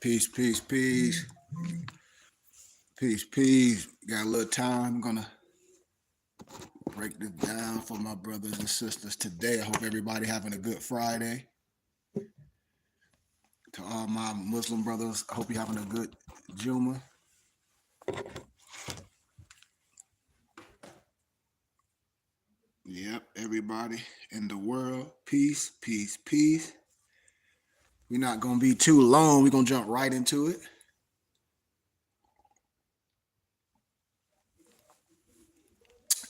Peace, peace, peace. Peace, peace. Got a little time. I'm gonna break this down for my brothers and sisters today. I hope everybody having a good Friday. To all my Muslim brothers, I hope you're having a good Juma. Yep, everybody in the world. Peace, peace, peace. We're not gonna be too long. We're gonna jump right into it.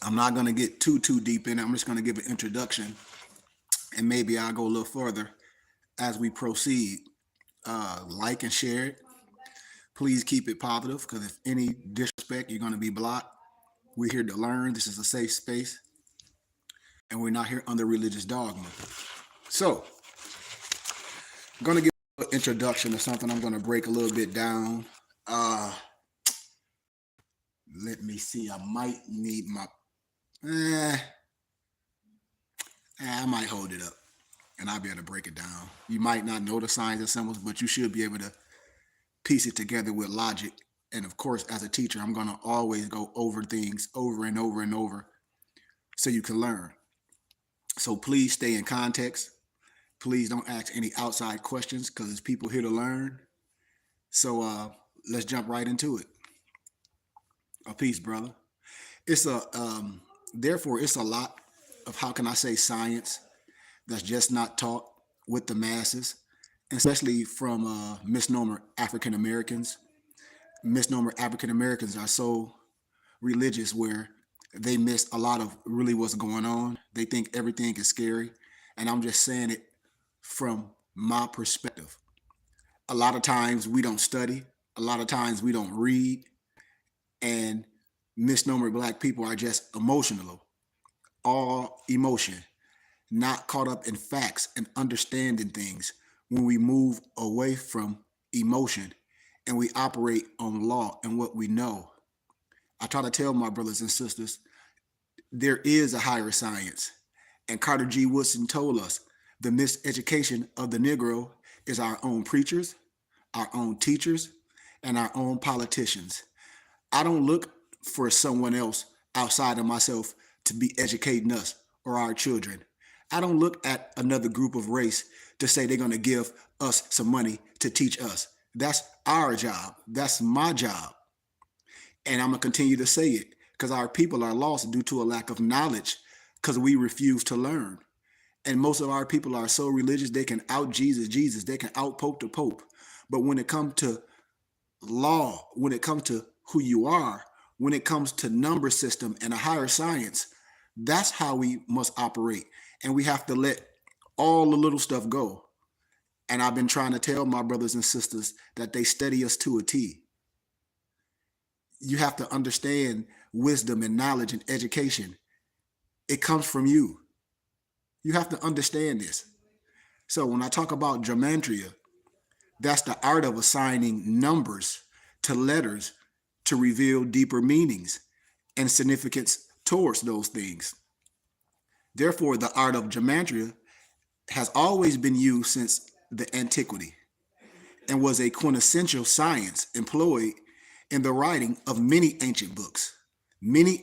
I'm not gonna get too deep in it. I'm just gonna give an introduction, and maybe I'll go a little further as we proceed. Like and share it. Please keep it positive, because if any disrespect, you're gonna be blocked. We're here to learn. This is a safe space, and we're not here under religious dogma. So, I'm gonna give an introduction to something. I'm gonna break a little bit down. Let me see. I might need my. I might hold it up, and I'll be able to break it down. You might not know the signs and symbols, but you should be able to piece it together with logic. And of course, as a teacher, I'm gonna always go over things over and over and over, so you can learn. So please stay in context. Please don't ask any outside questions, because there's people here to learn. So let's jump right into it. A peace, brother. It's a therefore it's a lot of, how can I say, science that's just not taught with the masses, especially from misnomer African Americans. Misnomer African Americans are so religious where they miss a lot of really what's going on. They think everything is scary, and I'm just saying it from my perspective. A lot of times we don't study. A lot of times we don't read, and misnomer black people are just emotional, all emotion, not caught up in facts and understanding things. When we move away from emotion and we operate on law and what we know, I try to tell my brothers and sisters there is a higher science. And Carter G. Woodson told us the miseducation of the Negro is our own preachers, our own teachers, and our own politicians. I don't look for someone else outside of myself to be educating us or our children. I don't look at another group of race to say they're going to give us some money to teach us. That's our job. That's my job. And I'm going to continue to say it, because our people are lost due to a lack of knowledge, because we refuse to learn. And most of our people are so religious, they can out Jesus, they can out Pope the Pope. But when it comes to law, when it comes to who you are, when it comes to number system and a higher science, that's how we must operate. And we have to let all the little stuff go. And I've been trying to tell my brothers and sisters that they study us to a T. You have to understand wisdom and knowledge and education. It comes from you. You have to understand this. So when I talk about gematria, that's the art of assigning numbers to letters to reveal deeper meanings and significance towards those things. Therefore, the art of gematria has always been used since the antiquity and was a quintessential science employed in the writing of many ancient books, many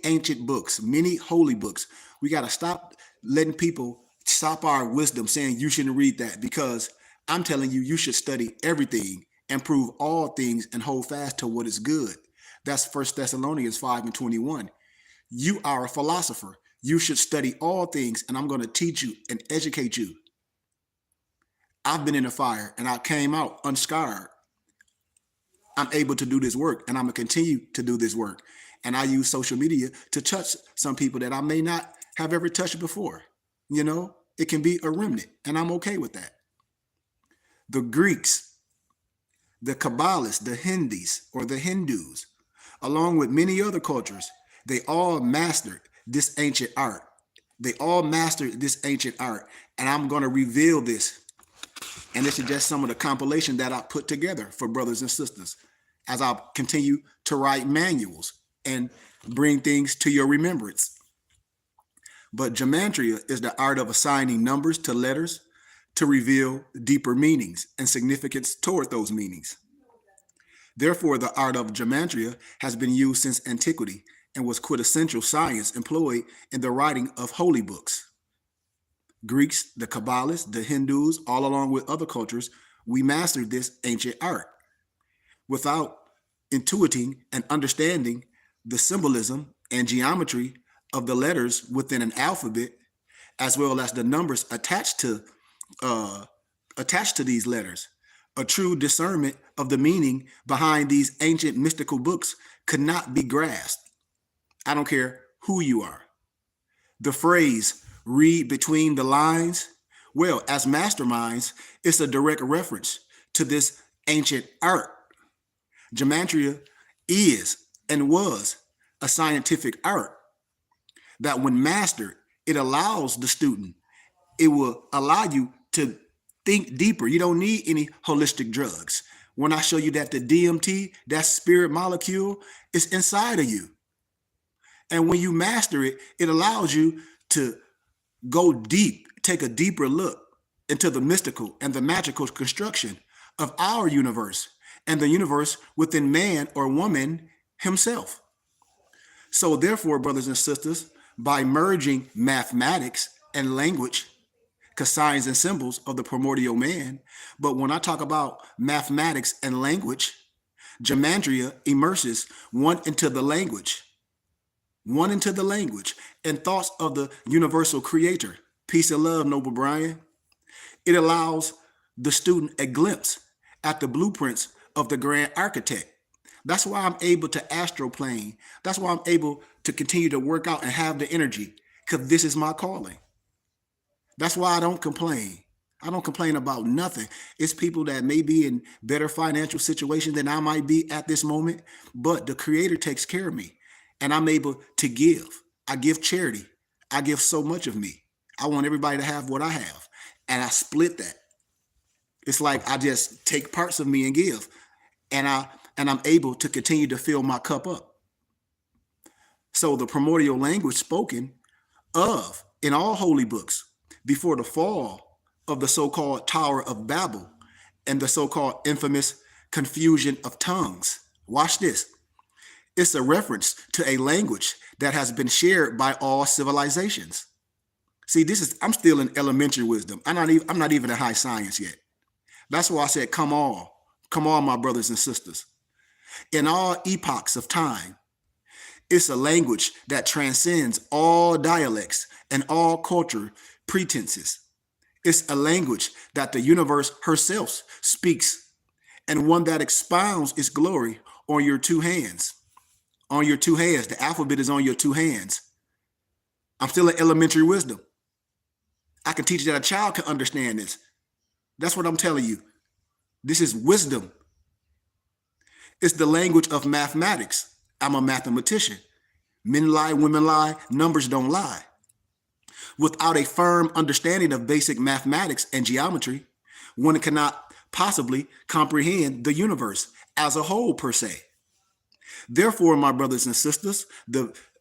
holy books. We got to stop letting people stop our wisdom saying you shouldn't read that, because I'm telling you, you should study everything and prove all things and hold fast to what is good. That's 1 Thessalonians 5:21. You are a philosopher. You should study all things, and I'm going to teach you and educate you. I've been in the fire, and I came out unscarred. I'm able to do this work, and I'm going to continue to do this work. And I use social media to touch some people that I may not have ever touched before. You know, it can be a remnant, and I'm okay with that. The Greeks, the Kabbalists, the Hindus, or the Hindus, along with many other cultures, they all mastered this ancient art. They all mastered this ancient art. And I'm going to reveal this. And this is just some of the compilation that I put together for brothers and sisters as I continue to write manuals and bring things to your remembrance. But gematria is the art of assigning numbers to letters to reveal deeper meanings and significance toward those meanings. Therefore, the art of gematria has been used since antiquity and was quintessential science employed in the writing of holy books. Greeks, the Kabbalists, the Hindus, all along with other cultures, we mastered this ancient art without intuiting and understanding the symbolism and geometry of the letters within an alphabet, as well as the numbers uh, attached to these letters. A true discernment of the meaning behind these ancient mystical books could not be grasped. I don't care who you are. The phrase, read between the lines, well, as masterminds, it's a direct reference to this ancient art. Gematria is and was a scientific art that, when mastered, it allows the student, it will allow you to think deeper. You don't need any holistic drugs. When I show you that the DMT, that spirit molecule, is inside of you. And when you master it, it allows you to go deep, take a deeper look into the mystical and the magical construction of our universe and the universe within man or woman himself. So, therefore, brothers and sisters, by merging mathematics and language, because signs and symbols of the primordial man, but when I talk about mathematics and language, gematria immerses one into the language and thoughts of the universal creator. Peace and love, Noble Brian. It allows the student a glimpse at the blueprints of the grand architect. That's why I'm able to astroplane. That's why I'm able to continue to work out and have the energy, because this is my calling. That's why I don't complain. I don't complain about nothing. It's people that may be in better financial situations than I might be at this moment, but the creator takes care of me and I'm able to give. I give charity. I give so much of me. I want everybody to have what I have. And I split that. It's like I just take parts of me and give. And I'm able to continue to fill my cup up. So the primordial language spoken of in all holy books before the fall of the so-called Tower of Babel and the so-called infamous confusion of tongues. Watch this. It's a reference to a language that has been shared by all civilizations. See, I'm still in elementary wisdom. I'm not even in high science yet. That's why I said, come on, my brothers and sisters. In all epochs of time, it's a language that transcends all dialects and all culture pretenses. It's a language that the universe herself speaks, and one that expounds its glory on your two hands. On your two hands. The alphabet is on your two hands. I'm still in elementary wisdom. I can teach that a child can understand this. That's what I'm telling you. This is wisdom. It's the language of mathematics. I'm a mathematician. Men lie, women lie, numbers don't lie. Without a firm understanding of basic mathematics and geometry, one cannot possibly comprehend the universe as a whole per se. Therefore, my brothers and sisters,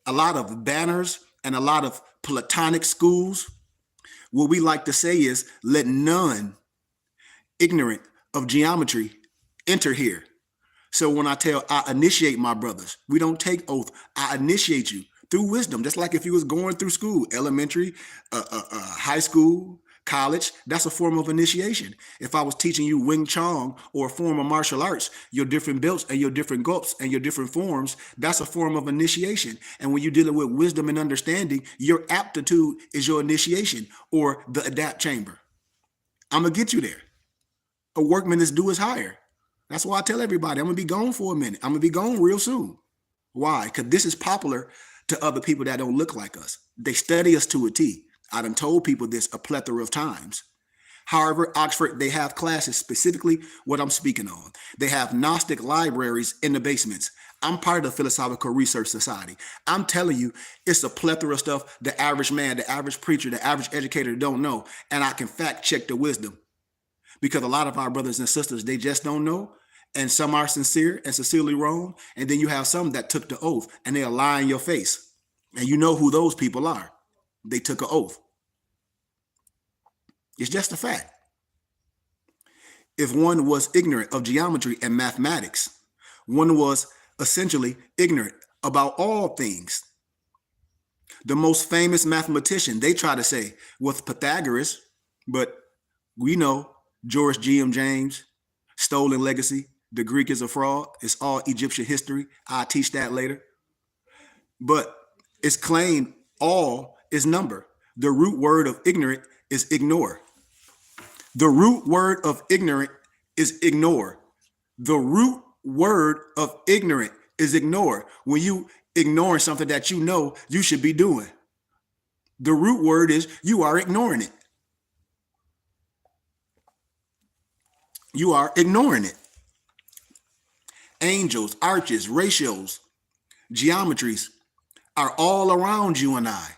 a lot of banners and a lot of Platonic schools, what we like to say is, let none ignorant of geometry enter here. So when I initiate my brothers, we don't take oath. I initiate you through wisdom, just like if you was going through school, elementary, high school, college. That's a form of initiation. If I was teaching you Wing Chun or a form of martial arts, your different belts and your different gulps and your different forms, that's a form of initiation. And when you're dealing with wisdom and understanding, your aptitude is your initiation or the adapt chamber. I'm going to get you there. A workman is due his hire. That's why I tell everybody, I'm going to be gone for a minute. I'm going to be gone real soon. Why? Because this is popular to other people that don't look like us. They study us to a T. I done told people this a plethora of times. However, Oxford, they have classes specifically what I'm speaking on. They have Gnostic libraries in the basements. I'm part of the Philosophical Research Society. I'm telling you, it's a plethora of stuff the average man, the average preacher, the average educator don't know. And I can fact check the wisdom. Because a lot of our brothers and sisters, they just don't know. And some are sincere and sincerely wrong. And then you have some that took the oath and they'll lie in your face. And you know who those people are. They took an oath. It's just a fact. If one was ignorant of geometry and mathematics, One was essentially ignorant about all things. The most famous mathematician, they try to say, was Pythagoras, but we know George G.M. James, stolen legacy, the Greek is a fraud, it's all Egyptian history. I'll teach that later. But it's claimed all is number. The root word of ignorant is ignore. The root word of ignorant is ignore. The root word of ignorant is ignore. When you ignoring something that you know you should be doing, the root word is you are ignoring it. You are ignoring it. Angels, arches, ratios, geometries are all around you and I,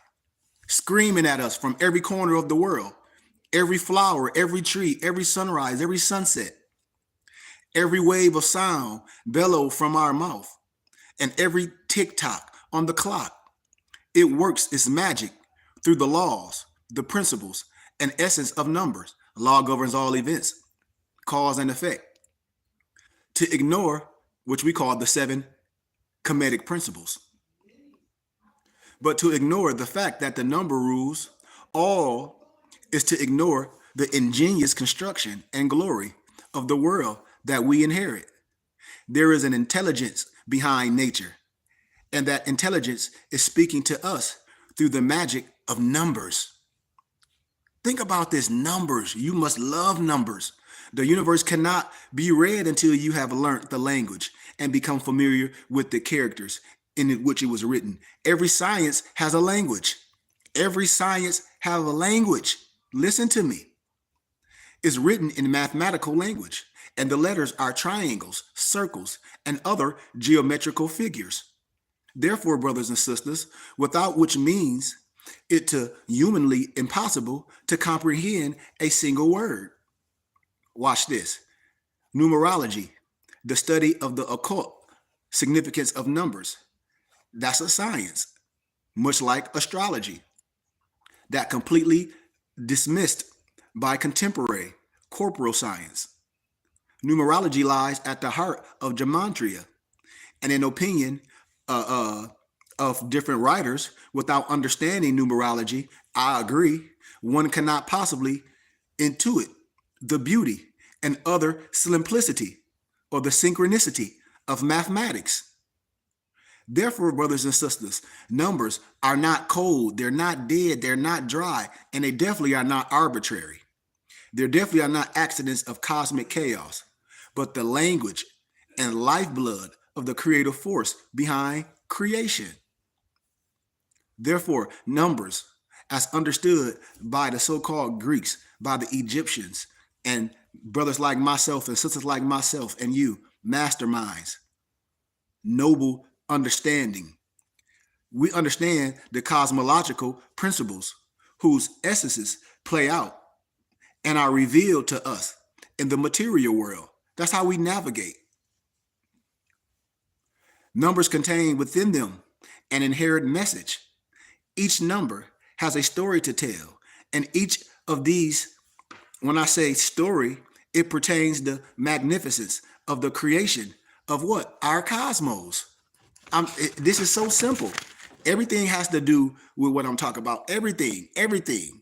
screaming at us from every corner of the world. Every flower, every tree, every sunrise, every sunset, every wave of sound bellow from our mouth, and every tick tock on the clock. It works its magic through the laws, the principles, and essence of numbers. Law governs all events, cause and effect. To ignore, which we call the seven Kemetic principles. But to ignore the fact that the number rules all is to ignore the ingenious construction and glory of the world that we inherit. There is an intelligence behind nature, and that intelligence is speaking to us through the magic of numbers. Think about this, numbers. You must love numbers. The universe cannot be read until you have learned the language and become familiar with the characters in which it was written. Every science has a language. Every science has a language. Listen to me. It's written in mathematical language, and the letters are triangles, circles, and other geometrical figures. Therefore, brothers and sisters, without which means it to humanly impossible to comprehend a single word. Watch this. Numerology, the study of the occult significance of numbers. That's a science, much like astrology, that completely dismissed by contemporary corporal science. Numerology lies at the heart of gematria, and in opinion of different writers, without understanding numerology, I agree, one cannot possibly intuit the beauty and other simplicity or the synchronicity of mathematics. Therefore, brothers and sisters, numbers are not cold, they're not dead, they're not dry, and they definitely are not arbitrary. They definitely are not accidents of cosmic chaos, but the language and lifeblood of the creative force behind creation. Therefore, numbers, as understood by the so-called Greeks, by the Egyptians, and brothers like myself and sisters like myself and you, masterminds, noble understanding. We understand the cosmological principles whose essences play out and are revealed to us in the material world. That's how we navigate. Numbers contain within them an inherent message. Each number has a story to tell, and each of these, when I say story, it pertains to the magnificence of the creation of what? Our cosmos. This is so simple. Everything has to do with what I'm talking about. Everything.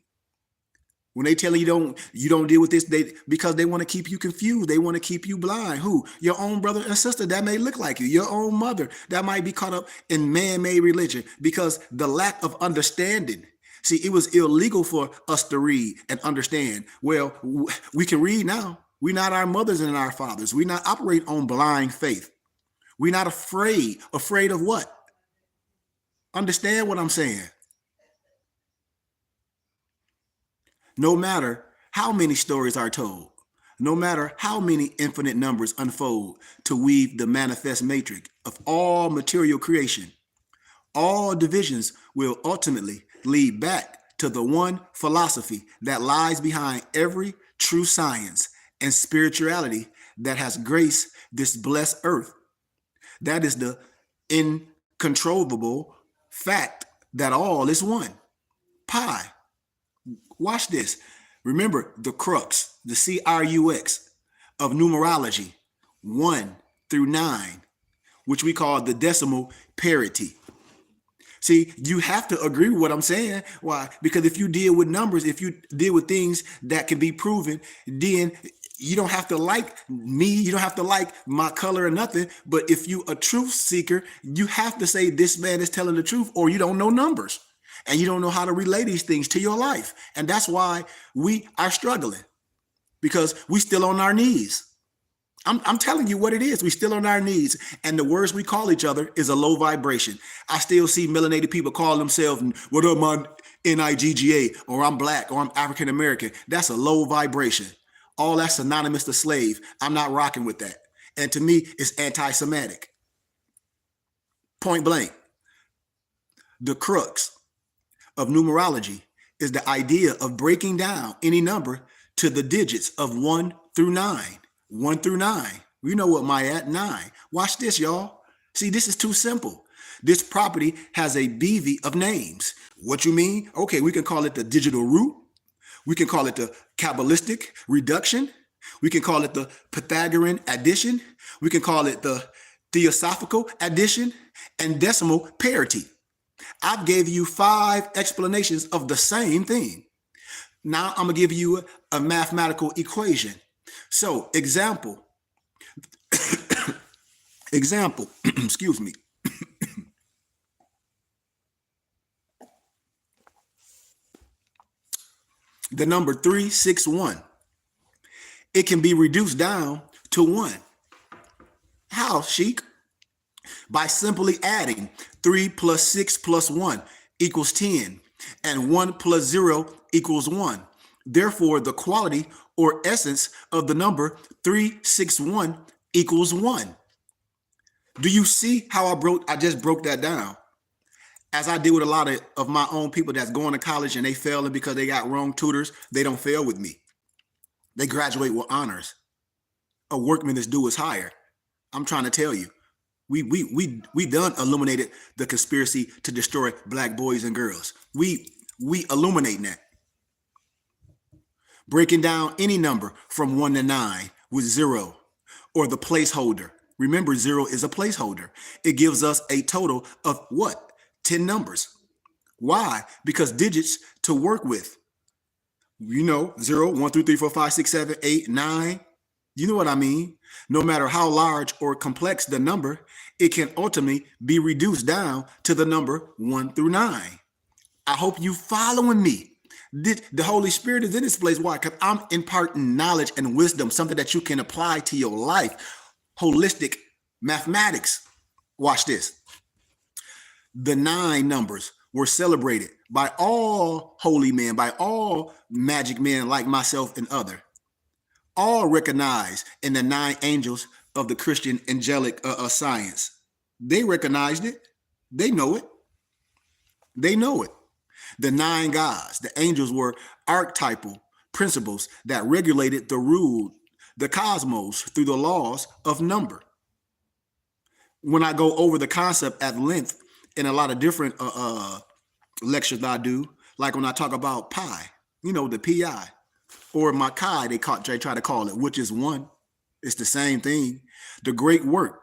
When they tell you don't deal with this, because they want to keep you confused. They want to keep you blind. Who? Your own brother and sister that may look like you. Your own mother that might be caught up in man-made religion because the lack of understanding. See, it was illegal for us to read and understand. Well, we can read now. We're not our mothers and our fathers. We not operate on blind faith. We're not afraid. Afraid of what? Understand what I'm saying? No matter how many stories are told, no matter how many infinite numbers unfold to weave the manifest matrix of all material creation, all divisions will ultimately lead back to the one philosophy that lies behind every true science and spirituality that has graced this blessed earth. That is the incontrollable fact that all is one. Pi. Watch this. Remember the crux, the CRUX of numerology, 1 through 9. which we call the decimal parity. See, you have to agree with what I'm saying. Why? Because if you deal with numbers, if you deal with things that can be proven, then you don't have to like me. You don't have to like my color or nothing. But if you a truth seeker, you have to say this man is telling the truth, or you don't know numbers and you don't know how to relay these things to your life. And that's why we are struggling, because we still on our knees. I'm telling you what it is. We still on our knees, and the words we call each other is a low vibration. I still see melanated people call themselves, "What up, my NIGGA," or "I'm black," or "I'm African American." That's a low vibration. All that's synonymous to slave. I'm not rocking with that. And to me, it's anti-Semitic. Point blank. The crux of numerology is the idea of breaking down any number to the digits of 1 through 9. 1 through 9. You know what my at 9. Watch this, y'all. See, this is too simple. This property has a bevy of names. What you mean? Okay, we can call it the digital root. We can call it the Kabbalistic reduction. We can call it the Pythagorean addition. We can call it the Theosophical addition and decimal parity. I've gave you 5 explanations of the same thing. Now I'm gonna give you a mathematical equation. So, example, excuse me. The number 361, it can be reduced down to 1. How, Sheik? By simply adding 3 plus 6 plus 1 equals 10, and 1 plus 0 equals 1. Therefore, the quality or essence of the number 361 equals 1. Do you see how I just broke that down? As I deal with a lot of my own people that's going to college and they failing because they got wrong tutors, they don't fail with me. They graduate with honors. A workman is due is higher. I'm trying to tell you, we done illuminated the conspiracy to destroy black boys and girls. We illuminating that. Breaking down any number from 1 to 9 with 0, or the placeholder. Remember, 0 is a placeholder. It gives us a total of what? 10 numbers. Why? Because digits to work with. 0, 1, 2, 3, 4, 5, 6, 7, 8, 9. You know what I mean? No matter how large or complex the number, it can ultimately be reduced down to the number 1 through 9. I hope you following me. The Holy Spirit is in this place. Why? Because I'm imparting knowledge and wisdom, something that you can apply to your life. Holistic mathematics. Watch this. The 9 numbers were celebrated by all holy men, by all magic men like myself and other. All recognized in the 9 angels of the Christian angelic science. They recognized it. They know it. They know it. The 9 gods, the angels, were archetypal principles that regulated the cosmos through the laws of number. When I go over the concept at length in a lot of different lectures that I do, like when I talk about pi, the pi, or my chi, they try to call it, which is 1. It's the same thing. The great work,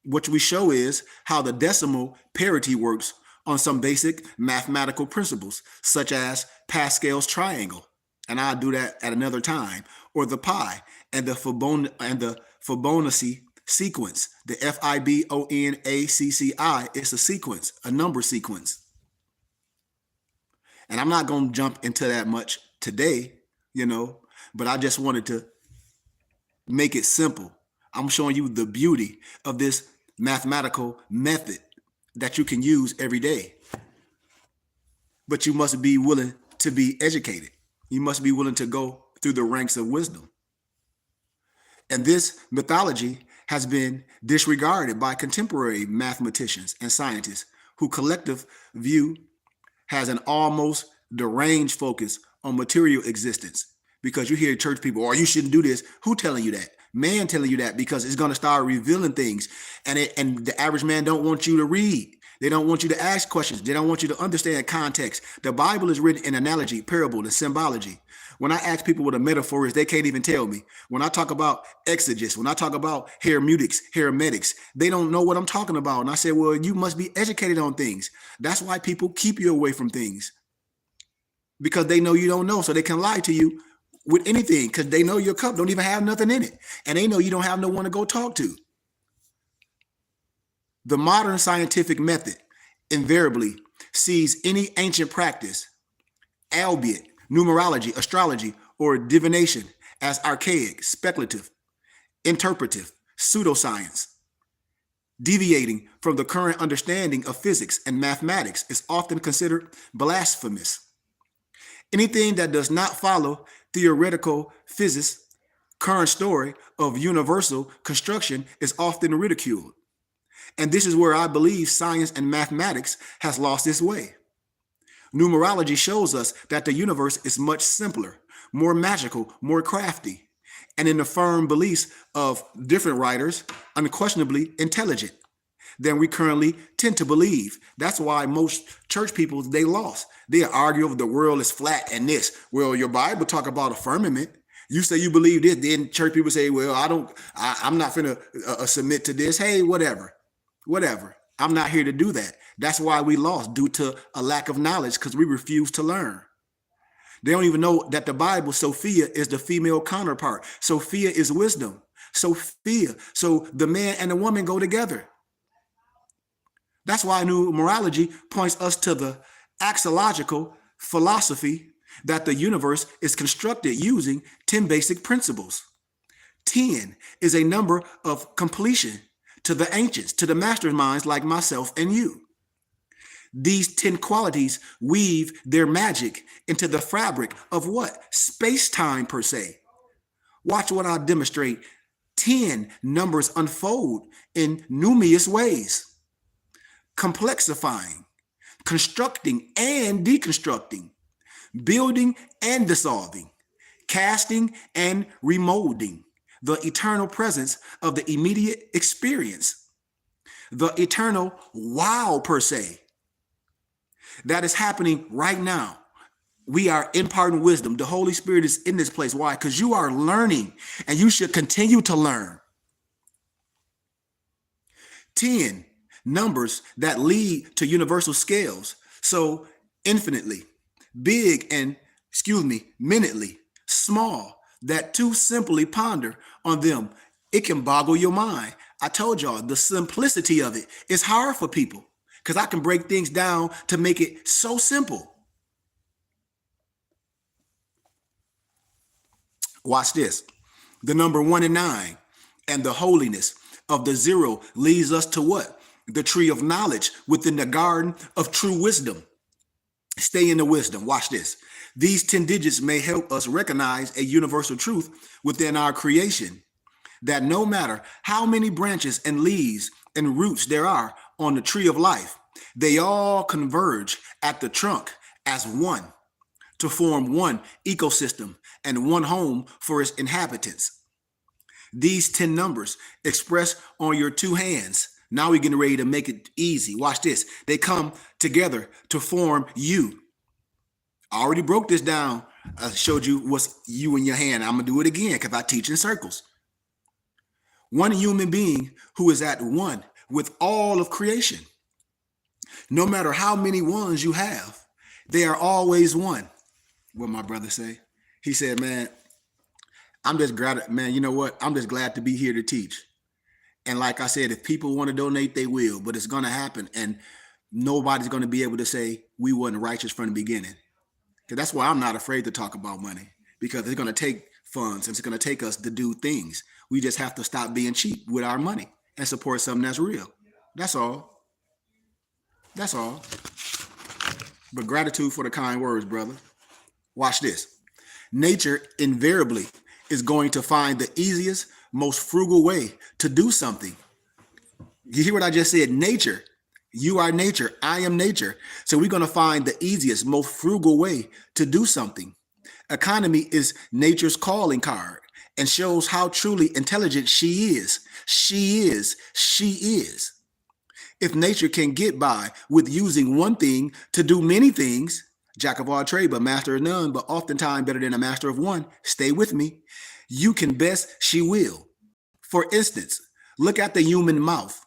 what we show is how the decimal parity works on some basic mathematical principles, such as Pascal's triangle, and I'll do that at another time, or the pi and the Fibonacci sequence. The Fibonacci is a sequence, a number sequence. And I'm not going to jump into that much today, but I just wanted to make it simple. I'm showing you the beauty of this mathematical method that you can use every day. But you must be willing to be educated. You must be willing to go through the ranks of wisdom. And this mythology has been disregarded by contemporary mathematicians and scientists who collective view has an almost deranged focus on material existence. Because you hear church people, you shouldn't do this. Who telling you that? Man telling you that, because it's going to start revealing things. And the average man don't want you to read. They don't want you to ask questions. They don't want you to understand context. The Bible is written in analogy, parable, and symbology. When I ask people what a metaphor is, they can't even tell me. When I talk about exegesis, when I talk about hermeneutics, they don't know what I'm talking about. And I say, well, you must be educated on things. That's why people keep you away from things, because they know you don't know, so they can lie to you with anything, because they know your cup don't even have nothing in it, and they know you don't have no one to go talk to. The modern scientific method invariably sees any ancient practice, albeit numerology, astrology, or divination, as archaic, speculative, interpretive, pseudoscience. Deviating from the current understanding of physics and mathematics is often considered blasphemous. Anything that does not follow theoretical physics' current story of universal construction is often ridiculed. And this is where I believe science and mathematics has lost its way. Numerology shows us that the universe is much simpler, more magical, more crafty, and in the firm beliefs of different writers, unquestionably intelligent than we currently tend to believe. That's why most church people, they lost. They argue over the world is flat and this. Well, your Bible talk about a firmament. You say you believe this, then church people say, well, I'm not finna submit to this. Hey, whatever. I'm not here to do that. That's why we lost, due to a lack of knowledge, because we refuse to learn. They don't even know that the Bible, Sophia, is the female counterpart. Sophia is wisdom. Sophia. So the man and the woman go together. That's why numerology points us to the axiological philosophy that the universe is constructed using 10 basic principles. 10 is a number of completion to the ancients, to the masterminds like myself and you. These 10 qualities weave their magic into the fabric of what? Space-time per se. Watch what I demonstrate. 10 numbers unfold in numerous ways. Complexifying, constructing and deconstructing, building and dissolving, casting and remolding the eternal presence of the immediate experience, the eternal wow per se, that is happening right now. We are imparting wisdom. The Holy Spirit is in this place. Why? Because you are learning, and you should continue to learn. 10 numbers that lead to universal scales. So infinitely, big and, minutely, small, that too simply ponder on them, it can boggle your mind. I told y'all, the simplicity of it is hard for people, because I can break things down to make it so simple. Watch this. The number 1 and 9 and the holiness of the 0 leads us to what? The tree of knowledge within the garden of true wisdom. Stay in the wisdom. Watch this. These 10 digits may help us recognize a universal truth within our creation, that no matter how many branches and leaves and roots there are on the tree of life, they all converge at the trunk as one to form one ecosystem and one home for its inhabitants. These 10 numbers expressed on your 2 hands. Now we're getting ready to make it easy. Watch this. They come together to form you. I already broke this down. I showed you what's you in your hand. I'm going to do it again because I teach in circles. One human being who is at one with all of creation. No matter how many ones you have, they are always one. What my brother say? He said, man, I'm just glad, man, you know what? I'm just glad to be here to teach. And like I said, if people want to donate, they will, but it's going to happen. And nobody's going to be able to say we weren't righteous from the beginning. Because that's why I'm not afraid to talk about money, because it's going to take funds and it's going to take us to do things. We just have to stop being cheap with our money and support something that's real. That's all. That's all. But gratitude for the kind words, brother. Watch this. Nature invariably is going to find the easiest, most frugal way to do something. You hear what I just said? Nature. You are nature. I am nature. So we're going to find the easiest, most frugal way to do something. Economy is nature's calling card and shows how truly intelligent she is. She is. If nature can get by with using one thing to do many things, jack of all trade, but master of none, but oftentimes better than a master of one, stay with me. You can best, she will. For instance, look at the human mouth.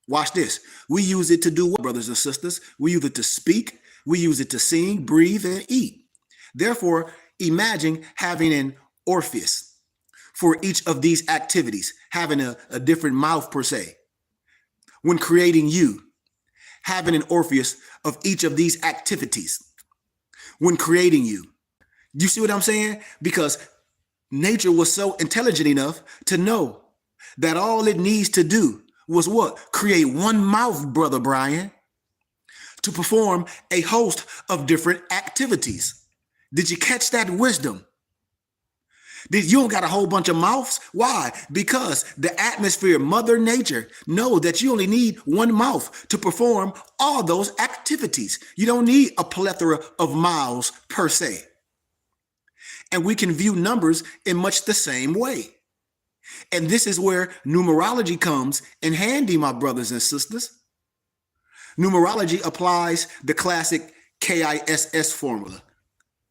Watch this. We use it to do what, brothers and sisters? We use it to speak, we use it to sing, breathe, and eat. Therefore, imagine having an orifice for each of these activities, having a different mouth per se. When creating you, having an orifice of each of these activities. When creating you. You see what I'm saying? Because nature was so intelligent enough to know that all it needs to do was what? Create one mouth, Brother Brian, to perform a host of different activities. Did you catch that wisdom? You don't got a whole bunch of mouths. Why? Because the atmosphere, Mother Nature, know that you only need one mouth to perform all those activities. You don't need a plethora of mouths per se. And we can view numbers in much the same way. And this is where numerology comes in handy, my brothers and sisters. Numerology applies the classic KISS formula.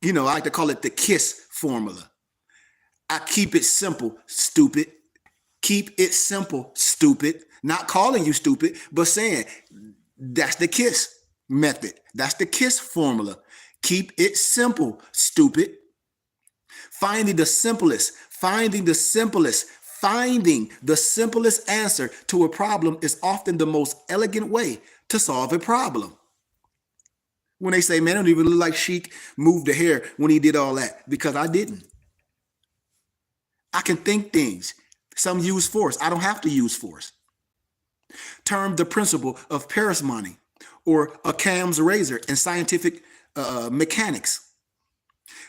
I like to call it the KISS formula. I keep it simple, stupid. Keep it simple, stupid. Not calling you stupid, but saying that's the KISS method. That's the KISS formula. Keep it simple, stupid. Finding the simplest answer to a problem is often the most elegant way to solve a problem. When they say, man, I don't even look like Sheik moved the hair when he did all that, because I didn't. I can think things. Some use force. I don't have to use force. Termed the principle of parsimony or Occam's razor in scientific mechanics.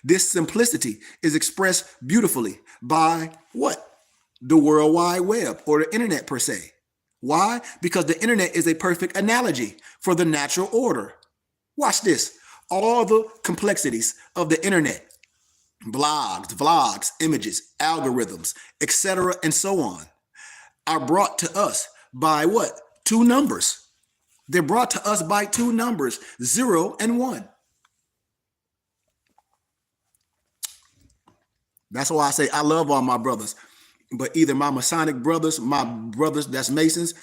This simplicity is expressed beautifully by what? The World Wide Web or the internet per se. Why? Because the internet is a perfect analogy for the natural order. Watch this. All the complexities of the internet, blogs, vlogs, images, algorithms, etc., and so on, are brought to us by what? Two numbers. They're brought to us by two numbers, 0 and 1. That's why I say I love all my brothers, but either my Masonic brothers, my brothers that's Masons,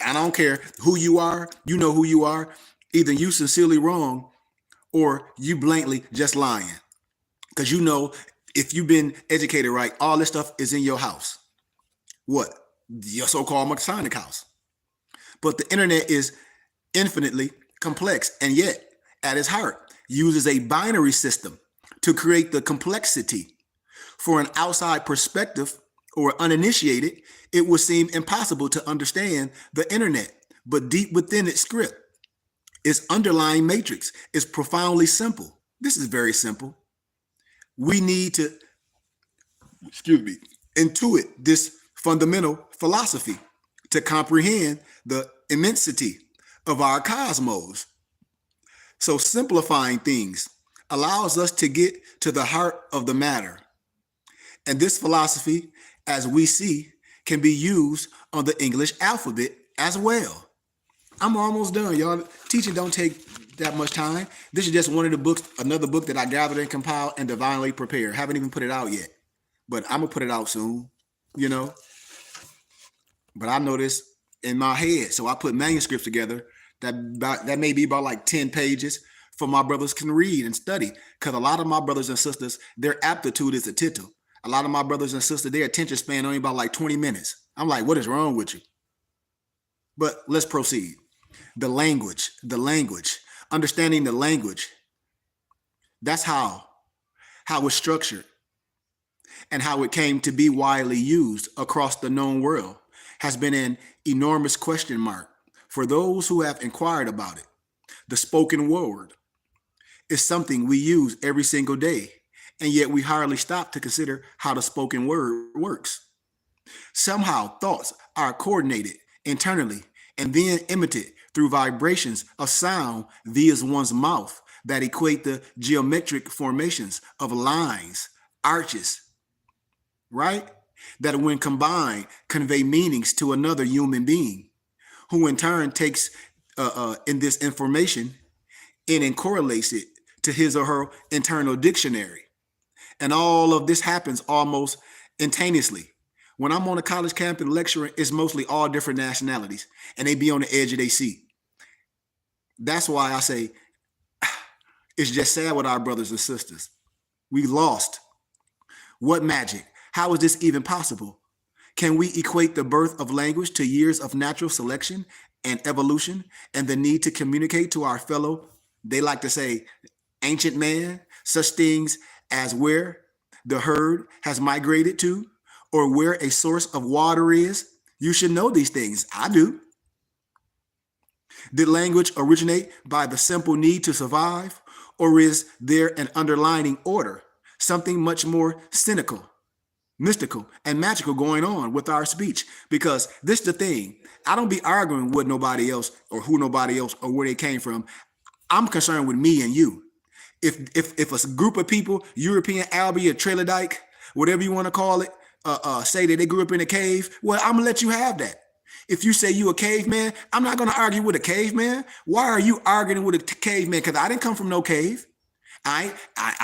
I don't care who you are, you know who you are. Either you sincerely wrong or you blankly just lying. Because you know, if you've been educated right, all this stuff is in your house. What? Your so-called Masonic house. But the internet is infinitely complex, and yet, at its heart, uses a binary system to create the complexity. For an outside perspective or uninitiated, it would seem impossible to understand the internet, but deep within its script, its underlying matrix is profoundly simple. This is very simple. We need to, intuit this fundamental philosophy to comprehend the immensity of our cosmos. So simplifying things allows us to get to the heart of the matter. And this philosophy, as we see, can be used on the English alphabet as well. I'm almost done, y'all. Teaching don't take that much time. This is just one of the books, another book that I gathered and compiled and divinely prepared. Haven't even put it out yet, but I'm gonna put it out soon, But I know this in my head, so I put manuscripts together that may be about like 10 pages for my brothers can read and study. Because a lot of my brothers and sisters, their aptitude is a tittle. A lot of my brothers and sisters, their attention span only about like 20 minutes. I'm like, what is wrong with you? But let's proceed. The language, understanding the language. That's how it's structured and how it came to be widely used across the known world has been an enormous question mark for those who have inquired about it. The spoken word is something we use every single day, and yet we hardly stop to consider how the spoken word works. Somehow thoughts are coordinated internally and then emitted through vibrations of sound via one's mouth that equate the geometric formations of lines, arches, right? That when combined convey meanings to another human being who in turn takes in this information and correlates it to his or her internal dictionary. And all of this happens almost instantaneously. When I'm on a college campus lecturing, it's mostly all different nationalities, and they be on the edge of their seat. That's why I say it's just sad with our brothers and sisters. We lost. What magic? How is this even possible? Can we equate the birth of language to years of natural selection and evolution and the need to communicate to our fellow, they like to say, ancient man, such things as where the herd has migrated to or where a source of water is? You should know these things. I do. Did language originate by the simple need to survive, or is there an underlying order, something much more cynical, mystical, and magical going on with our speech? Because this is the thing. I don't be arguing with nobody else or who nobody else or where they came from. I'm concerned with me and you. If a group of people, European Albia, Trailer-dyke, whatever you want to call it, say that they grew up in a cave, well, I'm gonna let you have that. If you say you a caveman, I'm not gonna argue with a caveman. Why are you arguing with a caveman? Because I didn't come from no cave. I'm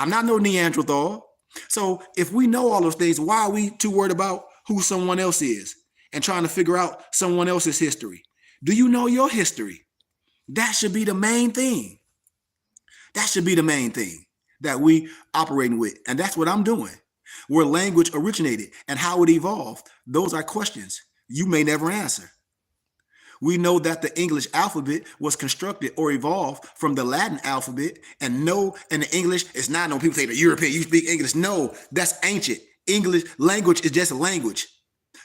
not no Neanderthal. So if we know all those things, why are we too worried about who someone else is and trying to figure out someone else's history? Do you know your history? That should be the main thing. That should be the main thing that we operating with. And that's what I'm doing. Where language originated and how it evolved, those are questions you may never answer. We know that the English alphabet was constructed or evolved from the Latin alphabet, and the English is not, no people say the European, you speak English. No, that's ancient. English language is just a language.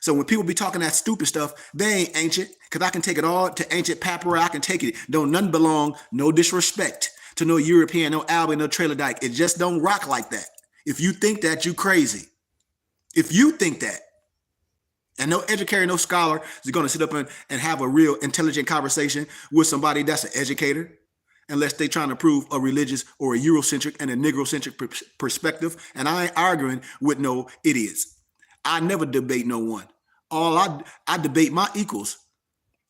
So when people be talking that stupid stuff, they ain't ancient, because I can take it all to ancient papyri. I can take it. Don't none belong, no disrespect to no European, no Albion, no Trailer-dyke. It just don't rock like that. If you think that, you crazy. If you think that, and no educator, no scholar is going to sit up and have a real intelligent conversation with somebody that's an educator, unless they're trying to prove a religious or a Eurocentric and a Negrocentric perspective. And I ain't arguing with no idiots. I never debate no one. I debate my equals.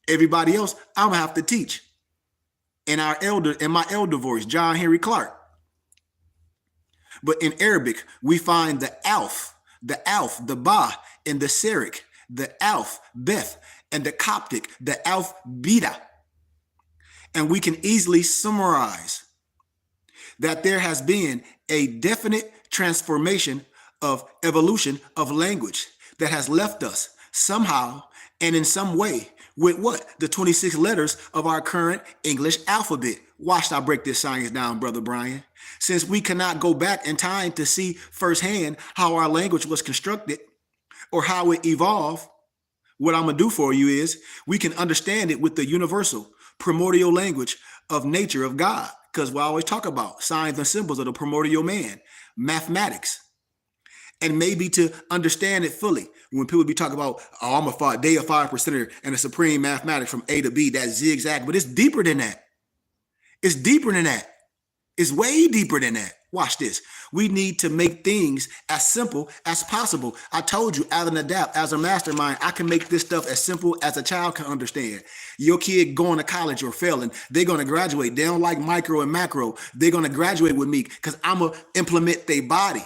Everybody else, I'm going to have to teach. In my elder voice, John Henry Clark. But in Arabic, we find the alf, the ba, and the Syriac, the alf, beth, and the Coptic, the alf, beta. And we can easily summarize that there has been a definite transformation of evolution of language that has left us somehow and in some way with what? The 26 letters of our current English alphabet. Watch I break this science down, Brother Brian. Since we cannot go back in time to see firsthand how our language was constructed or how it evolved, what I'm going to do for you is we can understand it with the universal primordial language of nature of God. Because we always talk about signs and symbols of the primordial man, mathematics. And maybe to understand it fully, when people be talking about, oh, I'm a 5% and a supreme mathematics from A to B, that zigzag, but it's deeper than that. It's deeper than that. It's way deeper than that. Watch this. We need to make things as simple as possible. I told you, as an adapt, as a mastermind, I can make this stuff as simple as a child can understand. Your kid going to college or failing, they're going to graduate. They don't like micro and macro. They're going to graduate with me because I'm going to implement their body.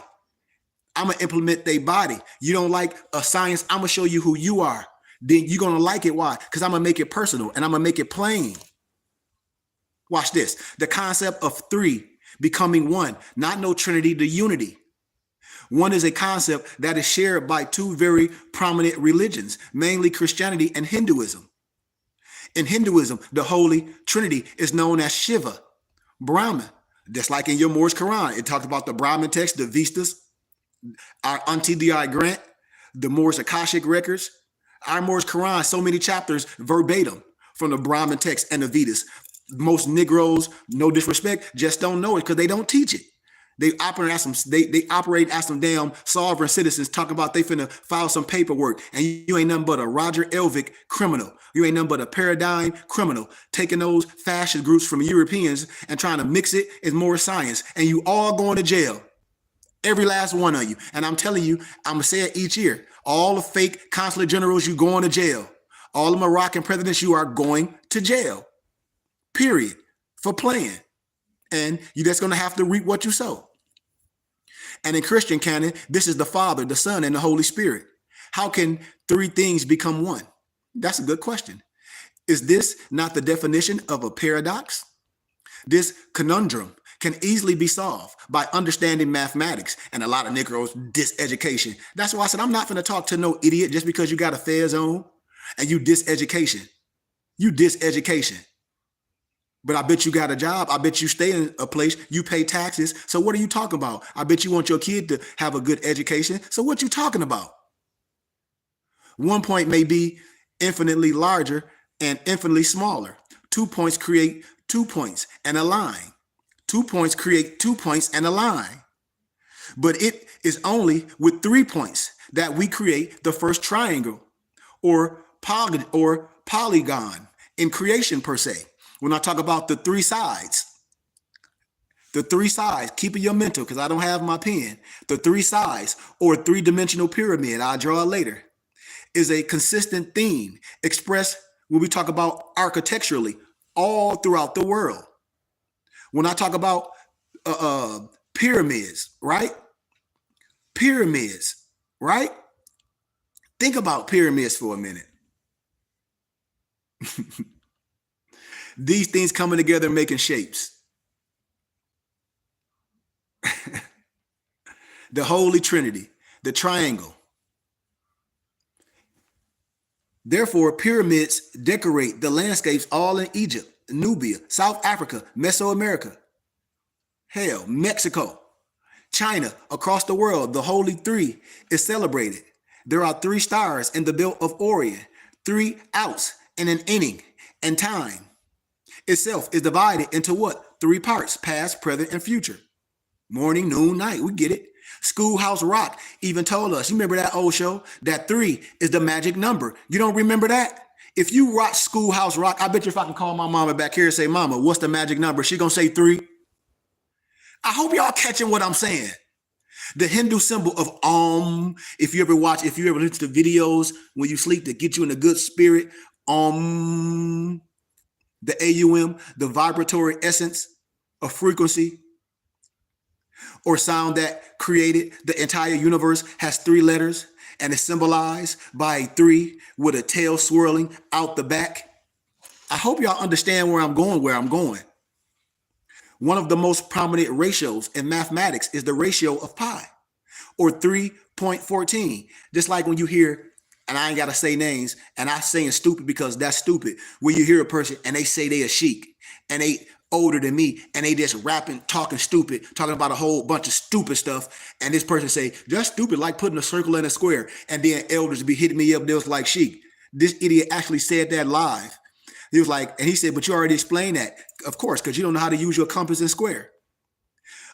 I'm going to implement their body. You don't like a science, I'm going to show you who you are. Then you're going to like it. Why? Because I'm going to make it personal and I'm going to make it plain. Watch this. The concept of three becoming one, not no trinity, the unity. One is a concept that is shared by two very prominent religions, mainly Christianity and Hinduism. In Hinduism, the Holy Trinity is known as Shiva, Brahman. Just like in your Morse Quran, it talks about the Brahman text, the Vistas, our Antidii Grant, the Morse Akashic records. Our Morse Quran, so many chapters verbatim from the Brahman text and the Vedas. Most Negroes, no disrespect, just don't know it because they don't teach it. They operate as some damn sovereign citizens talking about they finna file some paperwork, and you ain't nothing but a Roger Elvick criminal. You ain't nothing but a paradigm criminal, taking those fascist groups from Europeans and trying to mix it as more science, and you all going to jail. Every last one of you. And I'm telling you, I'm gonna say it each year. All the fake consulate generals, you going to jail. All the Moroccan presidents, you are going to jail, period, for playing. And you're just going to have to reap what you sow. And in Christian canon, this is the Father, the Son, and the Holy Spirit. How can three things become one? That's a good question. Is this not the definition of a paradox? This conundrum can easily be solved by understanding mathematics, and a lot of Negroes diseducation. That's why I said I'm not going to talk to no idiot just because you got a fair zone and you diseducation. You diseducation. But I bet you got a job. I bet you stay in a place. You pay taxes. So what are you talking about? I bet you want your kid to have a good education. So what you talking about? 1 point may be infinitely larger and infinitely smaller. 2 points create 2 points and a line. 2 points create 2 points and a line. But it is only with 3 points that we create the first triangle or polygon in creation per se. When I talk about the three sides, keep it your mental because I don't have my pen. The three sides or three-dimensional pyramid, I'll draw it later, is a consistent theme expressed when we talk about architecturally all throughout the world. When I talk about pyramids, right? Pyramids, right? Think about pyramids for a minute. These things coming together making shapes. The Holy Trinity, the triangle. Therefore, pyramids decorate the landscapes all in Egypt, Nubia, South Africa, Mesoamerica, hell, Mexico, China, across the world. The Holy Three is celebrated. There are 3 stars in the belt of Orion, 3 outs in an inning, and time itself is divided into what? 3 parts, past, present, and future. Morning, noon, night. We get it. Schoolhouse Rock even told us, you remember that old show? That 3 is the magic number. You don't remember that? If you watch Schoolhouse Rock, I bet you if I can call my mama back here and say, Mama, what's the magic number? She gonna say 3. I hope y'all catching what I'm saying. The Hindu symbol of if you ever listen to the videos when you sleep to get you in a good spirit, the AUM, the vibratory essence of frequency or sound that created the entire universe, has 3 letters and is symbolized by a 3 with a tail swirling out the back. I hope y'all understand where I'm going. One of the most prominent ratios in mathematics is the ratio of pi, or 3.14. Just like when you hear, and I ain't got to say names, and I'm saying stupid because that's stupid, when you hear a person and they say they a sheik, and they older than me, and they just rapping, talking stupid, talking about a whole bunch of stupid stuff, and this person say, that's stupid, like putting a circle in a square, and then elders be hitting me up, they was like, sheik. This idiot actually said that live. He was like, and he said, but you already explained that. Of course, because you don't know how to use your compass and square.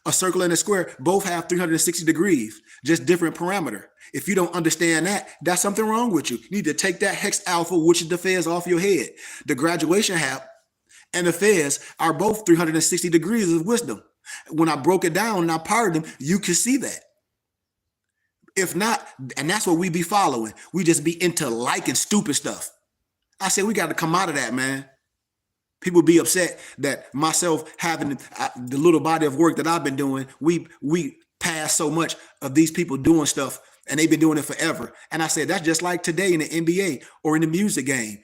A circle and a square both have 360 degrees, just different parameter. If you don't understand that, that's something wrong with you. You need to take that hex alpha, which is the fez, off your head. The graduation hat and the fez are both 360 degrees of wisdom. When I broke it down and I parted them, you can see that. If not, and that's what we be following. We just be into liking stupid stuff. I said, we got to come out of that, man. People be upset that myself having the little body of work that I've been doing, we pass so much of these people doing stuff, and they've been doing it forever. And I said, that's just like today in the NBA or in the music game.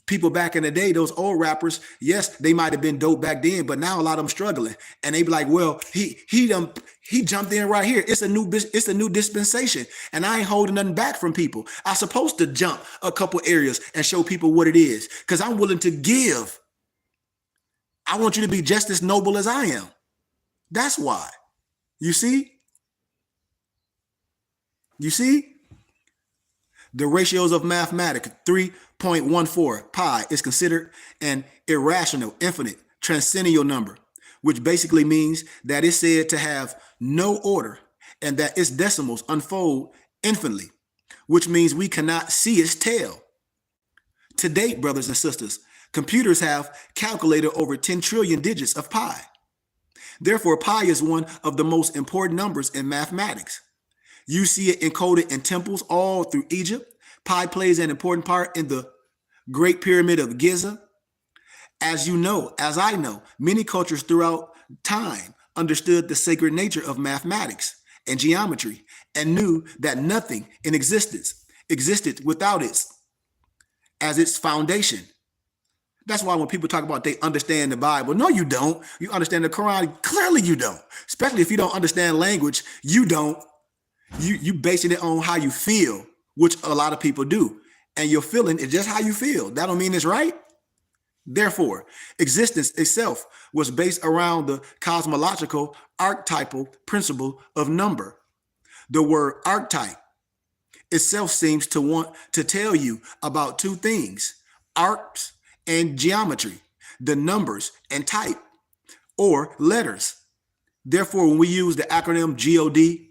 People back in the day, those old rappers, yes, they might have been dope back then, but now a lot of them struggling. And they be like, well, he jumped in right here. It's a new dispensation, and I ain't holding nothing back from people. I'm supposed to jump a couple areas and show people what it is, because I'm willing to give. I want you to be just as noble as I am. That's why. You see? You see? The ratios of mathematics, 3.14 pi is considered an irrational, infinite, transcendental number, which basically means that it's said to have no order and that its decimals unfold infinitely, which means we cannot see its tail. To date, brothers and sisters, computers have calculated over 10 trillion digits of pi. Therefore, pi is one of the most important numbers in mathematics. You see it encoded in temples all through Egypt. Pi plays an important part in the Great Pyramid of Giza. As you know, as I know, many cultures throughout time understood the sacred nature of mathematics and geometry and knew that nothing in existence existed without it as its foundation. That's why when people talk about they understand the Bible, no, you don't. You understand the Quran. Clearly, you don't. Especially if you don't understand language, you don't. You basing it on how you feel, which a lot of people do, and your feeling is just how you feel. That don't mean it's right. Therefore, existence itself was based around the cosmological archetypal principle of number. The word archetype itself seems to want to tell you about two things: arcs and geometry, the numbers and type, or letters. Therefore, when we use the acronym GOD,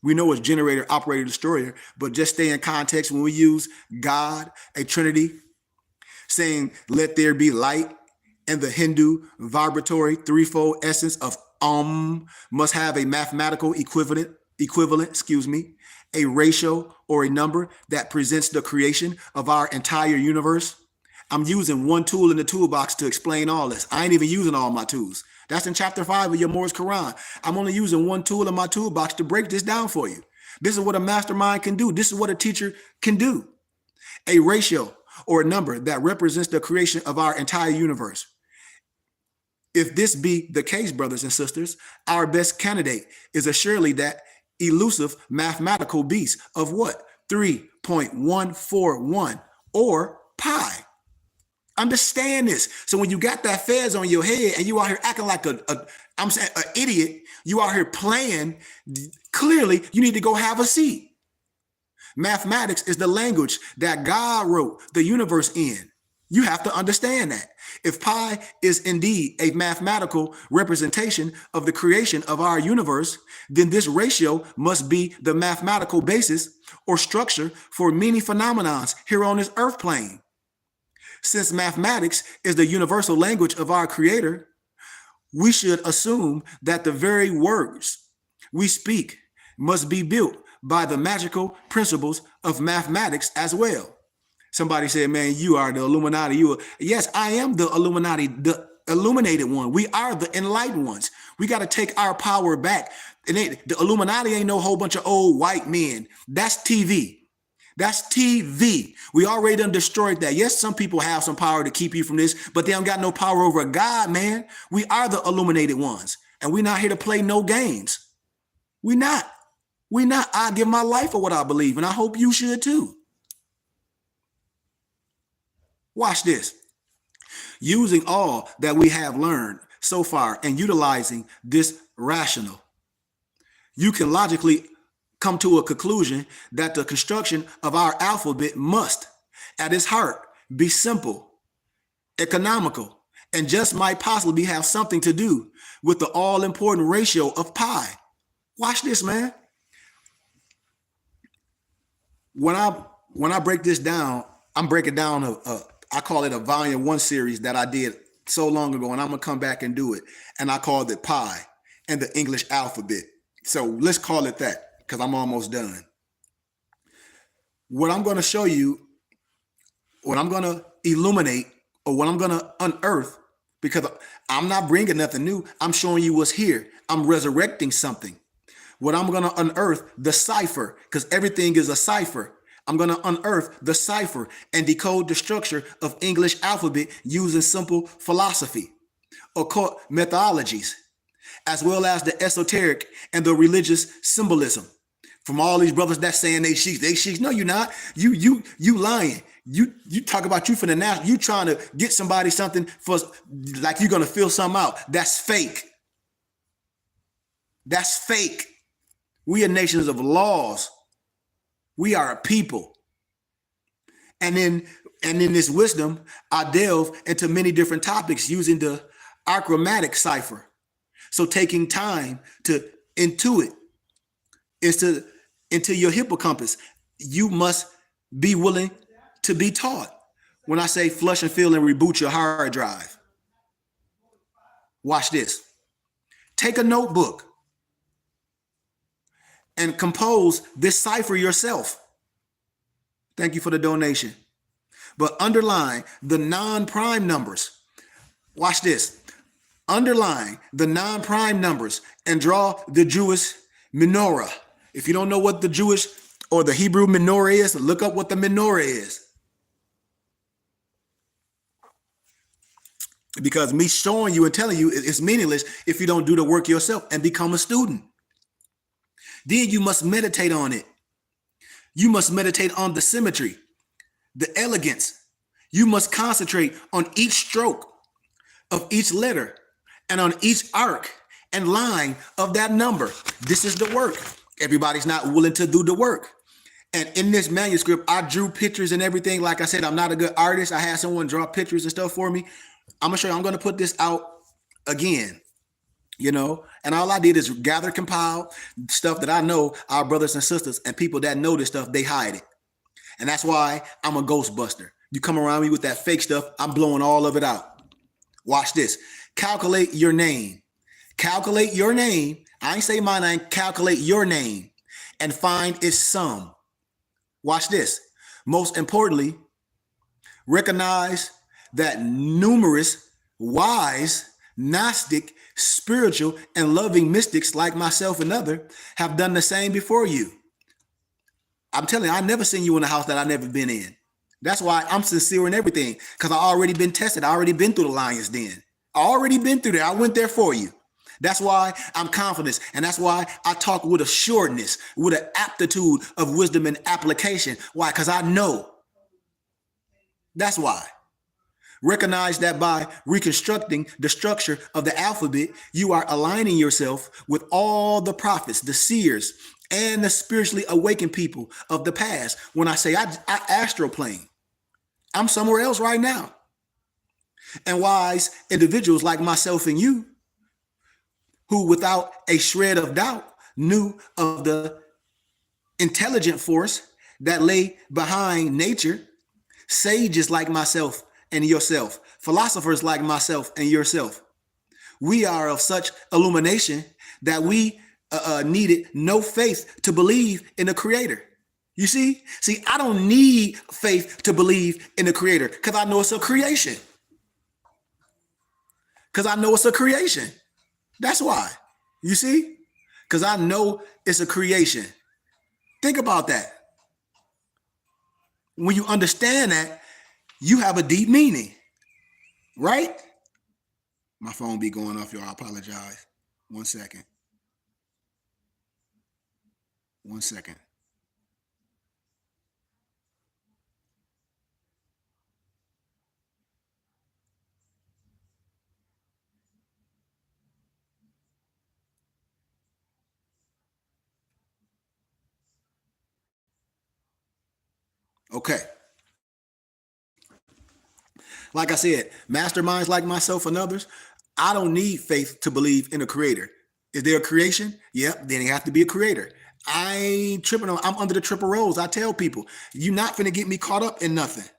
we know it's generator, operator, destroyer, but just stay in context. When we use God, a Trinity, saying, let there be light, and the Hindu vibratory threefold essence of must have a mathematical equivalent, a ratio or a number that presents the creation of our entire universe. I'm using one tool in the toolbox to explain all this. I ain't even using all my tools. That's in chapter 5 of your Moore's Quran. I'm only using one tool in my toolbox to break this down for you. This is what a mastermind can do. This is what a teacher can do. A ratio or a number that represents the creation of our entire universe. If this be the case, brothers and sisters, our best candidate is assuredly that elusive mathematical beast of what? 3.141 or pi. Understand this. So when you got that fez on your head and you out here acting like an idiot, you out here playing, clearly you need to go have a seat. Mathematics is the language that God wrote the universe in. You have to understand that. If pi is indeed a mathematical representation of the creation of our universe, then this ratio must be the mathematical basis or structure for many phenomena here on this earth plane. Since mathematics is the universal language of our Creator, we should assume that the very words we speak must be built by the magical principles of mathematics as well. Somebody said, man, you are the Illuminati. Yes, I am the Illuminati, the illuminated one. We are the enlightened ones. We got to take our power back. The Illuminati ain't no whole bunch of old white men. That's TV. That's TV. We already done destroyed that. Yes, some people have some power to keep you from this, but they don't got no power over God, man. We are the illuminated ones, and we're not here to play no games. We're not. I give my life for what I believe, and I hope you should too. Watch this. Using all that we have learned so far and utilizing this rational, you can logically come to a conclusion that the construction of our alphabet must, at its heart, be simple, economical, and just might possibly have something to do with the all-important ratio of pi. Watch this, man. When I break this down, I'm breaking down I call it a volume 1 series that I did so long ago, and I'm gonna come back and do it. And I called it Pi and the English alphabet. So let's call it that, because I'm almost done. What I'm gonna show you, what I'm gonna illuminate, or what I'm gonna unearth, because I'm not bringing nothing new. I'm showing you what's here. I'm resurrecting something. What I'm gonna unearth, the cipher, because everything is a cipher. I'm going to unearth the cipher and decode the structure of English alphabet using simple philosophy, occult methodologies, as well as the esoteric and the religious symbolism. From all these brothers that saying they sheiks. No, you're not. You lying. You talk about you from the national. You trying to get somebody something for, like you're going to fill something out. That's fake. That's fake. We are nations of laws. We are a people. And in this wisdom, I delve into many different topics using the achromatic cipher. So taking time to intuit is into your hippocampus. You must be willing to be taught. When I say flush and fill and reboot your hard drive, watch this. Take a notebook and compose this cipher yourself. Thank you for the donation. But underline the non-prime numbers. Watch this. Underline the non-prime numbers and draw the Jewish menorah. If you don't know what the Jewish or the Hebrew menorah is, look up what the menorah is. Because me showing you and telling you it's meaningless if you don't do the work yourself and become a student. Then you must meditate on it. You must meditate on the symmetry, the elegance. You must concentrate on each stroke of each letter and on each arc and line of that number. This is the work. Everybody's not willing to do the work. And in this manuscript, I drew pictures and everything. Like I said, I'm not a good artist. I had someone draw pictures and stuff for me. I'm gonna show you. I'm gonna put this out again, and all I did is gather, compile stuff that I know our brothers and sisters and people that know this stuff, they hide it. And that's why I'm a ghostbuster. You come around me with that fake stuff, I'm blowing all of it out. Watch this. Calculate your name. Calculate your name. I ain't say my name. Calculate your name and find its sum. Watch this. Most importantly, recognize that numerous wise, Gnostic, spiritual, and loving mystics like myself and others have done the same before you. I'm telling you, I never seen you in a house that I never been in. That's why I'm sincere in everything, because I already been tested. I already been through the lion's den. I already been through there. I went there for you. That's why I'm confident, and that's why I talk with assuredness, with an aptitude of wisdom and application. Why? Because I know. That's why. Recognize that by reconstructing the structure of the alphabet, you are aligning yourself with all the prophets, the seers, and the spiritually awakened people of the past. When I say I astroplane, I'm somewhere else right now. And wise individuals like myself and you, who without a shred of doubt knew of the intelligent force that lay behind nature, sages like myself and yourself, philosophers like myself and yourself. We are of such illumination that we needed no faith to believe in the Creator. You see, I don't need faith to believe in the Creator because I know it's a creation. Because I know it's a creation. That's why. You see? Because I know it's a creation. Think about that. When you understand that, you have a deep meaning, right? My phone be going off, y'all. I apologize. 1 second. 1 second. Okay. Like I said, masterminds like myself and others, I don't need faith to believe in a creator. Is there a creation? Yep, then it have to be a creator. I ain't tripping on, I'm under the triple roles. I tell people, you're not finna get me caught up in nothing.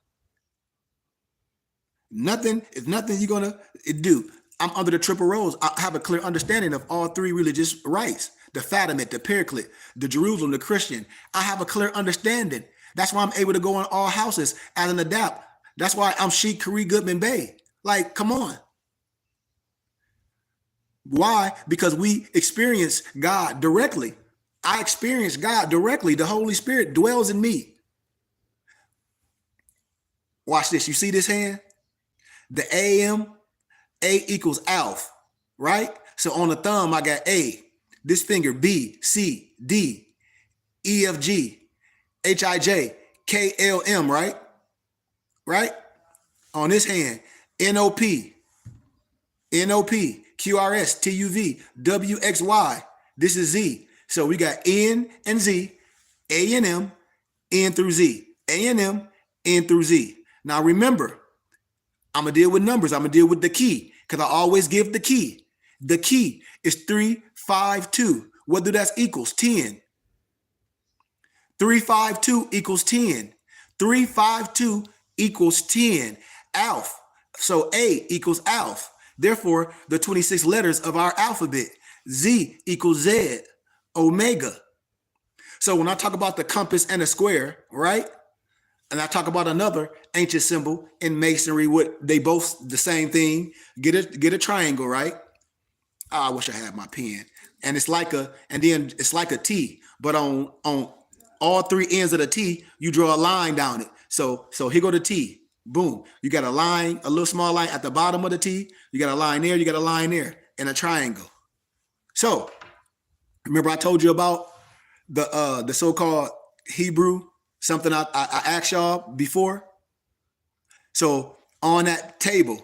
Nothing is nothing you're gonna do. I'm under the triple roles. I have a clear understanding of all three religious rites: the Fatimite, the Paraclete, the Jerusalem, the Christian. I have a clear understanding. That's why I'm able to go in all houses as an adapt. That's why I'm Sheikh Khary Goodman Bey. Like, come on. Why? Because we experience God directly. I experience God directly. The Holy Spirit dwells in me. Watch this. You see this hand? The AM, A equals Alf, right? So on the thumb, I got A. This finger, B, C, D, E, F, G, H, I, J, K, L, M, right? Right? On this hand, N, O, P, Q, R, S, T, U, V, W, X, Y. This is Z. So we got N and Z, A and M, N through Z, A and M, N through Z. Now remember, I'm going to deal with numbers. I'm going to deal with the key because I always give the key. The key is 3, 5, 2. What do that equals? 10. 3, 5, 2 equals 10. 3, 5, 2 equals 10. Alpha. So A equals Alpha. Therefore, the 26 letters of our alphabet. Z equals Z. Omega. So when I talk about the compass and a square, right? And I talk about another ancient symbol in masonry. What they both the same thing. Get a triangle, right? Oh, I wish I had my pen. And then it's like a T, but on all three ends of the T, you draw a line down it. So here go the T. Boom. You got a line, a little small line at the bottom of the T. You got a line there. You got a line there, and a triangle. So remember I told you about the so-called Hebrew, something I asked y'all before. So on that table,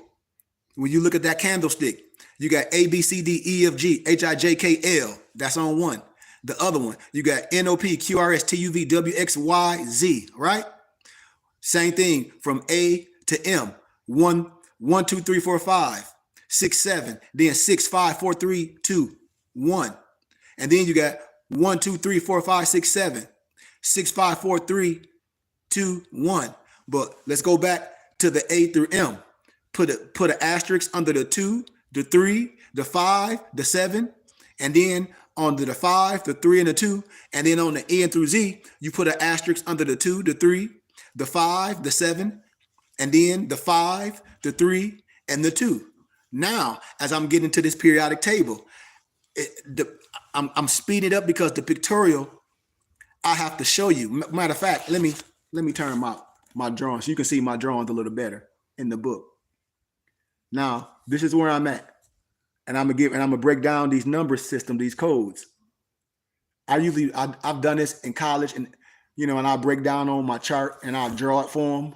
when you look at that candlestick, you got A, B, C, D, E, F, G, H, I, J, K, L. That's on one. The other one, you got N, O, P, Q, R, S, T, U, V, W, X, Y, Z, right? Same thing from A to M. 1, 1, 2, 3, 4, 5, 6, 7. Then 6, 5, 4, 3, 2, 1. And then you got 1, 2, 3, 4, 5, 6, 7. 6, 5, 4, 3, 2, 1. But let's go back to the A through M. Put an asterisk under the 2, the 3, the 5, the 7, and then under the 5, the 3, and the 2, and then on the N through Z, you put an asterisk under the 2, the 3, the 5, the 7, and then the 5, the 3, and the 2. Now, as I'm getting to this periodic table, I'm speeding it up because the pictorial I have to show you. Matter of fact, let me turn my drawings so you can see my drawings a little better in the book. Now, this is where I'm at. And I'm gonna break down these number system, these codes. I've done this in college, and and I break down on my chart and I draw it for them.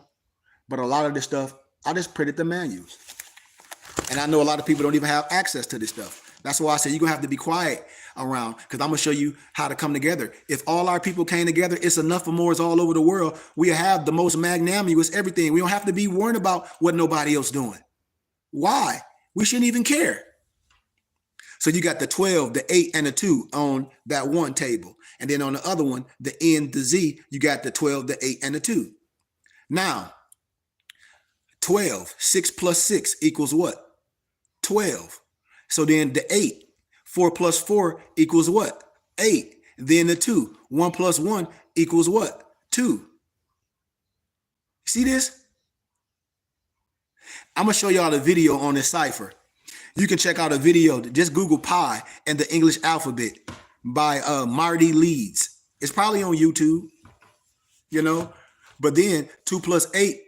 But a lot of this stuff, I just printed the manuals. And I know a lot of people don't even have access to this stuff. That's why I say you're gonna have to be quiet around, because I'm gonna show you how to come together. If all our people came together, it's enough for Moors all over the world. We have the most magnanimous everything. We don't have to be worried about what nobody else doing. Why? We shouldn't even care. So you got the 12, the 8, and the 2 on that one table. And then on the other one, the N, the Z, you got the 12, the 8, and the 2. Now, 12, 6 plus 6 equals what? 12. So then the 8, 4 plus 4 equals what? 8. Then the 2, 1 plus 1 equals what? 2. See this? I'm going to show y'all the video on this cipher. You can check out a video. Just Google pi and the English alphabet by Marty Leeds. It's probably on YouTube, But then 2 plus 8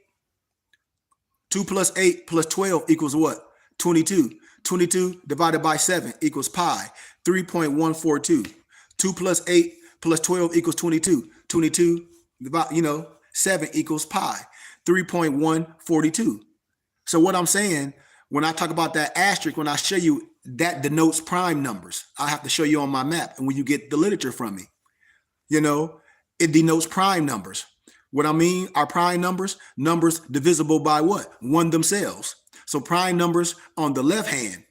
plus 12 equals what? 22. 22 divided by 7 equals pi, 3.142. 2 plus 8 plus 12 equals 22. 22, 7 equals pi, 3.142. So what I'm saying, when I talk about that asterisk, when I show you, that denotes prime numbers. I have to show you on my map. And when you get the literature from me, it denotes prime numbers. What I mean are prime numbers divisible by what? 1 themselves. So prime numbers on the left hand,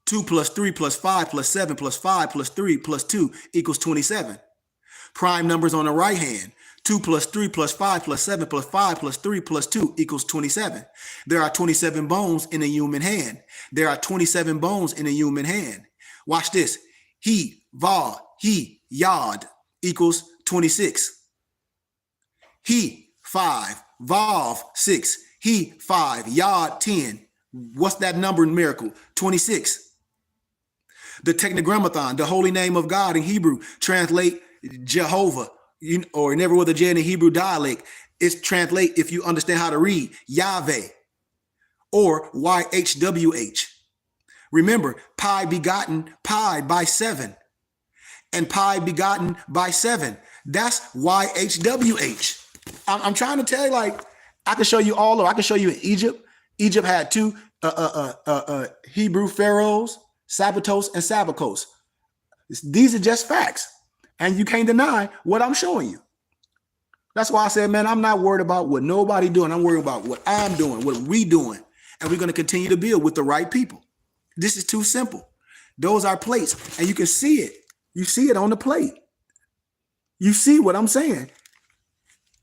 2 plus 3 plus 5 plus 7 plus 5 plus 3 plus 2 equals 27. Prime numbers on the right hand, 2 plus 3 plus 5 plus 7 plus 5 plus 3 plus 2 equals 27. There are 27 bones in a human hand. There are 27 bones in a human hand. Watch this. He, va, he, yod equals 26. He, 5, vav, 6. He, 5, yod, 10. What's that number in miracle? 26. The tetragrammaton, the holy name of God in Hebrew, translate Jehovah, or never with a J in the Hebrew dialect. It's translate, if you understand how to read, Yahweh, or YHWH. Remember, pi begotten pi by 7, and pi begotten by 7. That's YHWH. I'm trying to tell you, I can show you all of. I can show you in Egypt. Egypt had 2 Hebrew pharaohs, Sabatos and Sabakos. These are just facts, and you can't deny what I'm showing you. That's why I said, man, I'm not worried about what nobody doing. I'm worried about what I'm doing, what we doing, and we're going to continue to build with the right people. This is too simple. Those are plates, and you can see it. You see it on the plate. You see what I'm saying.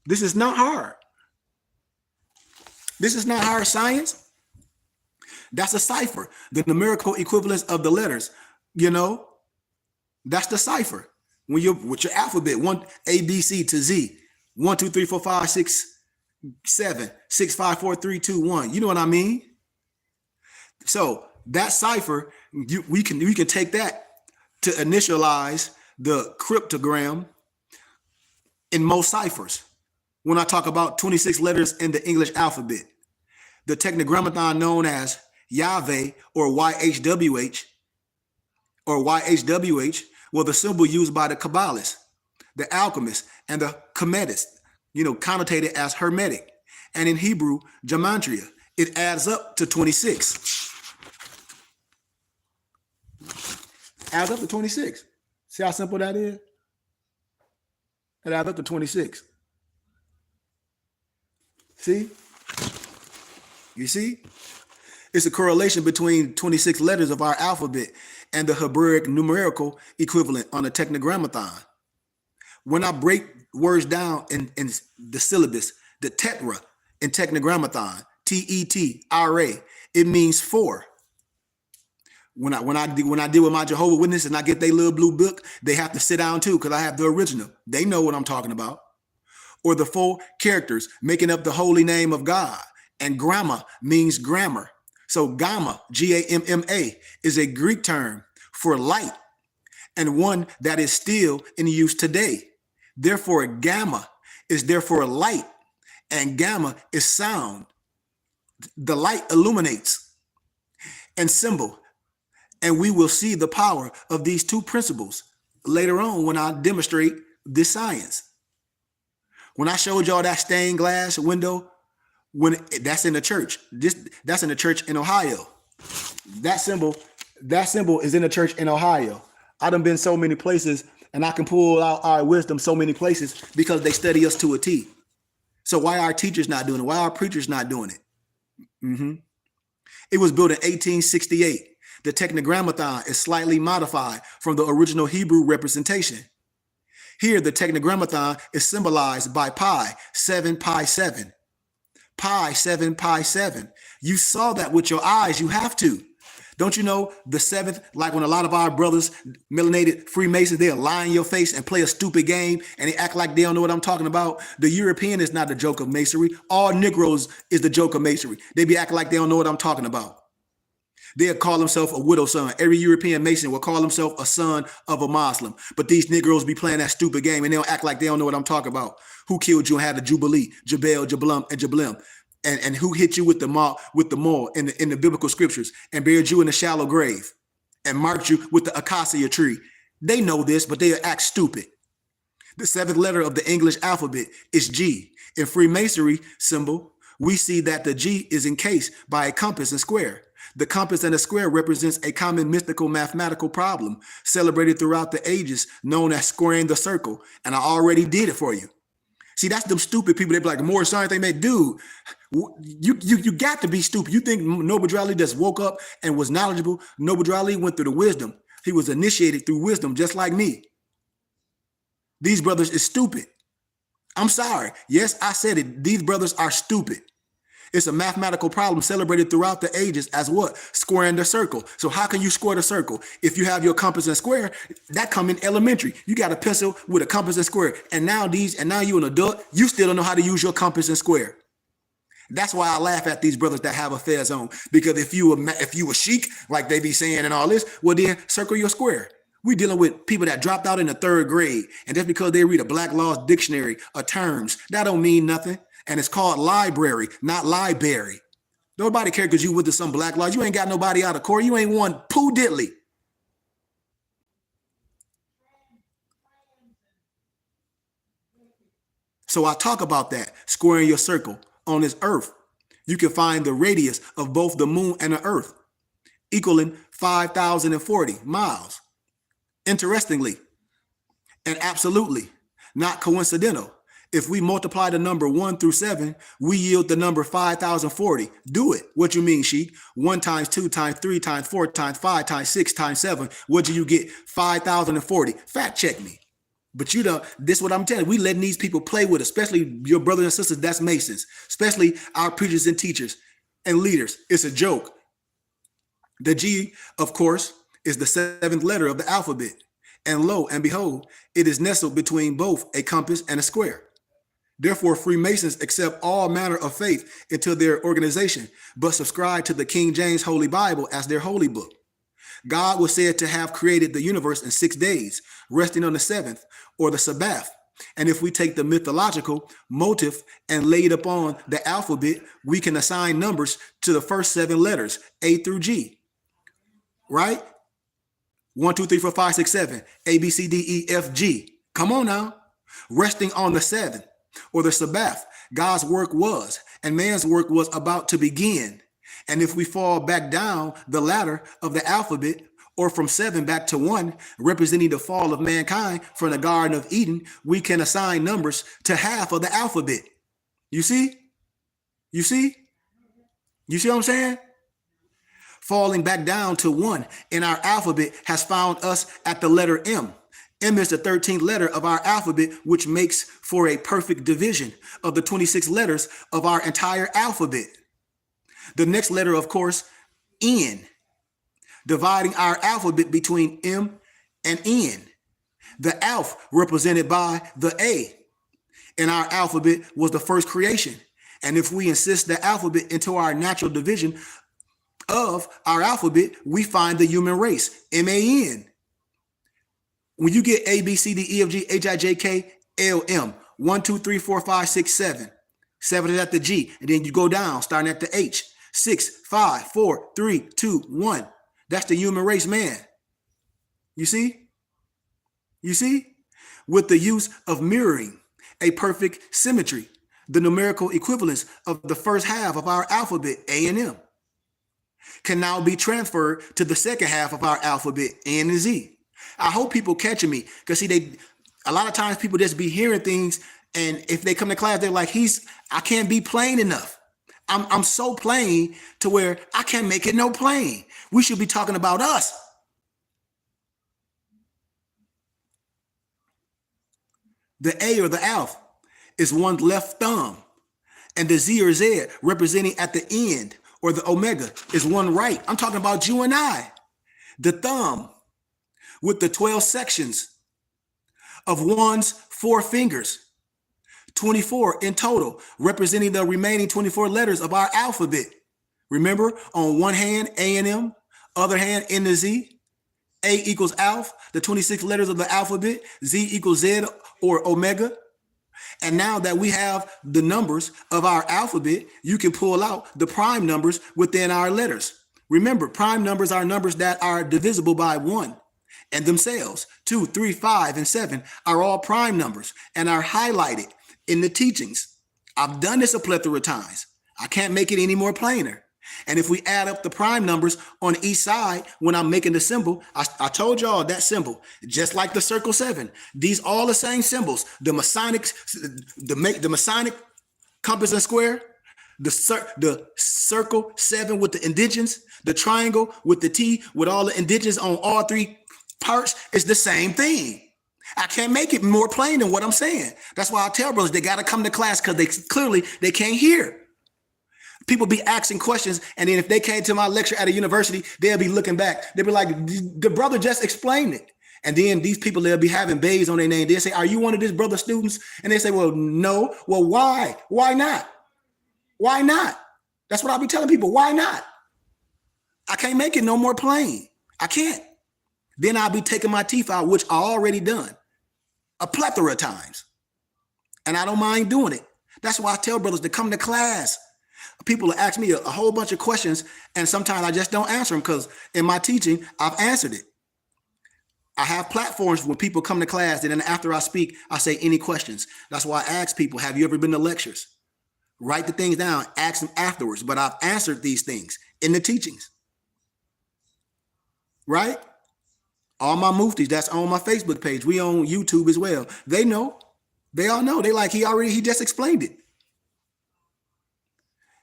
This is not hard. This is not hard science. That's a cipher, the numerical equivalence of the letters. That's the cipher. When you're with your alphabet, one A, B, C to Z, 1, 2, 3, 4, 5, 6, 7, 6, 5, 4, 3, 2, 1. You know what I mean? So that cipher, we can take that to initialize the cryptogram in most ciphers. When I talk about 26 letters in the English alphabet, the technogrammaton known as Yahweh or YHWH well, the symbol used by the Kabbalists, the alchemists, and the Chemetists, connotated as hermetic. And in Hebrew, gematria, it adds up to 26. Adds up to 26. See how simple that is? It adds up to 26. See? You see? It's a correlation between 26 letters of our alphabet and the Hebraic numerical equivalent on the technogrammaton. When I break words down in the syllabus, the tetra in technogrammaton, T-E-T-R-A, it means 4. When I deal with my Jehovah's Witnesses and I get their little blue book, they have to sit down too because I have the original. They know what I'm talking about. Or the 4 characters making up the holy name of God. And gramma means grammar. So gamma, G-A-M-M-A, is a Greek term for light and one that is still in use today. Therefore, gamma is therefore light and gamma is sound. The light illuminates and symbol. And we will see the power of these 2 principles later on when I demonstrate this science. When I showed y'all that stained glass window, that's in the church. That's in the church in Ohio. That symbol is in the church in Ohio. I done been so many places, and I can pull out our wisdom so many places because they study us to a T. So why are our teachers not doing it? Why are our preachers not doing it? It was built in 1868. The technogrammaton is slightly modified from the original Hebrew representation. Here, the technogrammaton is symbolized by pi, 7 pi 7. Pi, 7 pi 7. You saw that with your eyes. You have to. Don't you know the 7th, like when a lot of our brothers, melanated Freemasons, they'll lie in your face and play a stupid game and they act like they don't know what I'm talking about. The European is not the joke of masonry. All Negroes is the joke of masonry. They be acting like they don't know what I'm talking about. They'll call themselves a widow son. Every European Mason will call himself a son of a Muslim. But these Negroes be playing that stupid game and they'll act like they don't know what I'm talking about. Who killed you and had a Jubilee? Jabal, Jablum, and Jablim. And who hit you with the maul in the biblical scriptures and buried you in a shallow grave and marked you with the acacia tree? They know this, but they act stupid. The 7th letter of the English alphabet is G. In Freemasonry symbol, we see that the G is encased by a compass and square. The compass and the square represents a common mystical mathematical problem celebrated throughout the ages known as squaring the circle. And I already did it for you. See, that's them stupid people. They be like, the more science they make, dude, you got to be stupid. You think Noble Drew Ali just woke up and was knowledgeable? Noble Drew Ali went through the wisdom. He was initiated through wisdom, just like me. These brothers is stupid. I'm sorry. Yes, I said it. These brothers are stupid. It's a mathematical problem celebrated throughout the ages as what? Squaring the circle. So how can you square the circle? If you have your compass and square, that come in elementary. You got a pencil with a compass and square. And now you an adult, you still don't know how to use your compass and square. That's why I laugh at these brothers that have a fair zone. Because if you were chic, like they be saying and all this, well then circle your square. We dealing with people that dropped out in the 3rd grade. And just because they read a Black Law's dictionary of terms, that don't mean nothing. And it's called library, not library. Nobody care because you went to some Black Law. You ain't got nobody out of court. You ain't won poo diddly. So I talk about that, squaring your circle on this earth. You can find the radius of both the moon and the earth, equaling 5,040 miles. Interestingly, and absolutely not coincidental, if we multiply the number 1 through 7, we yield the number 5,040. Do it. What you mean, Sheik? 1 times 2 times 3 times 4 times 5 times 6 times 7. What do you get? 5,040. Fact check me. But you know, this is what I'm telling you. We letting these people play with, especially your brothers and sisters, that's Masons, especially our preachers and teachers and leaders. It's a joke. The G, of course, is the 7th letter of the alphabet. And lo and behold, it is nestled between both a compass and a square. Therefore, Freemasons accept all manner of faith into their organization, but subscribe to the King James Holy Bible as their holy book. God was said to have created the universe in 6 days, resting on the seventh, or the Sabbath. And if we take the mythological motive and lay it upon the alphabet, we can assign numbers to the first 7 letters, A through G, right? 1, 2, 3, 4, 5, 6, 7, A, B, C, D, E, F, G. Come on now. Resting on the seventh, or the Sabbath, God's work was, and man's work was about to begin. And if we fall back down the ladder of the alphabet, or from 7 back to 1, representing the fall of mankind from the Garden of Eden, we can assign numbers to half of the alphabet. You see? You see? You see what I'm saying? Falling back down to 1 in our alphabet has found us at the letter M. M is the 13th letter of our alphabet, which makes for a perfect division of the 26 letters of our entire alphabet. The next letter, of course, N, dividing our alphabet between M and N. The Alph, represented by the A in our alphabet, was the first creation. And if we insist the alphabet into our natural division of our alphabet, we find the human race, M-A-N. When you get A, B, C, D, E, F, G, H, I, J, K, L, M, 1, 2, 3, 4, 5, 6, 7. 7 is at the G, and then you go down, starting at the H. 6, 5, 4, 3, 2, 1. That's the human race, man. You see? You see? With the use of mirroring, a perfect symmetry, the numerical equivalence of the first half of our alphabet, A and M, can now be transferred to the second half of our alphabet, N and Z. I hope people catching me, because see, a lot of times people just be hearing things, and if they come to class, they're like, I can't be plain enough. I'm so plain to where I can't make it no plain. We should be talking about us. The A or the Alph is one's left thumb, and the Z or Z representing at the end, or the Omega, is one right. I'm talking about you and I. The thumb with the 12 sections of one's 4 fingers, 24 in total, representing the remaining 24 letters of our alphabet. Remember, on one hand, A and M, other hand, N to Z. A equals Alph, the 26 letters of the alphabet. Z equals Z or Omega. And now that we have the numbers of our alphabet, you can pull out the prime numbers within our letters. Remember, prime numbers are numbers that are divisible by 1. And themselves, 2, 3, 5, and 7 are all prime numbers and are highlighted in the teachings. I've done this a plethora of times. I can't make it any more plainer. And if we add up the prime numbers on each side when I'm making the symbol, I told y'all that symbol, just like the circle 7, these all the same symbols. The Masonic compass and square, the circle 7 with the indentions, the triangle with the T with all the indentions on all 3 parts is the same thing. I can't make it more plain than what I'm saying. That's why I tell brothers they got to come to class, because they can't hear. People be asking questions, and then if they came to my lecture at a university, they'll be looking back. They'll be like, the brother just explained it. And then these people, they'll be having bays on their name. They'll say, are you one of this brother's students? And they say, well, no. Well, why? Why not? Why not? That's what I'll be telling people. Why not? I can't make it no more plain. I can't. Then I'll be taking my teeth out, which I already done a plethora of times. And I don't mind doing it. That's why I tell brothers to come to class. People ask me a whole bunch of questions, and sometimes I just don't answer them, because in my teaching, I've answered it. I have platforms when people come to class, and then after I speak, I say, any questions? That's why I ask people, have you ever been to lectures? Write the things down, ask them afterwards. But I've answered these things in the teachings. Right? All my muftis, that's on my Facebook page. We on YouTube as well. They know. They all know. They like, he just explained it.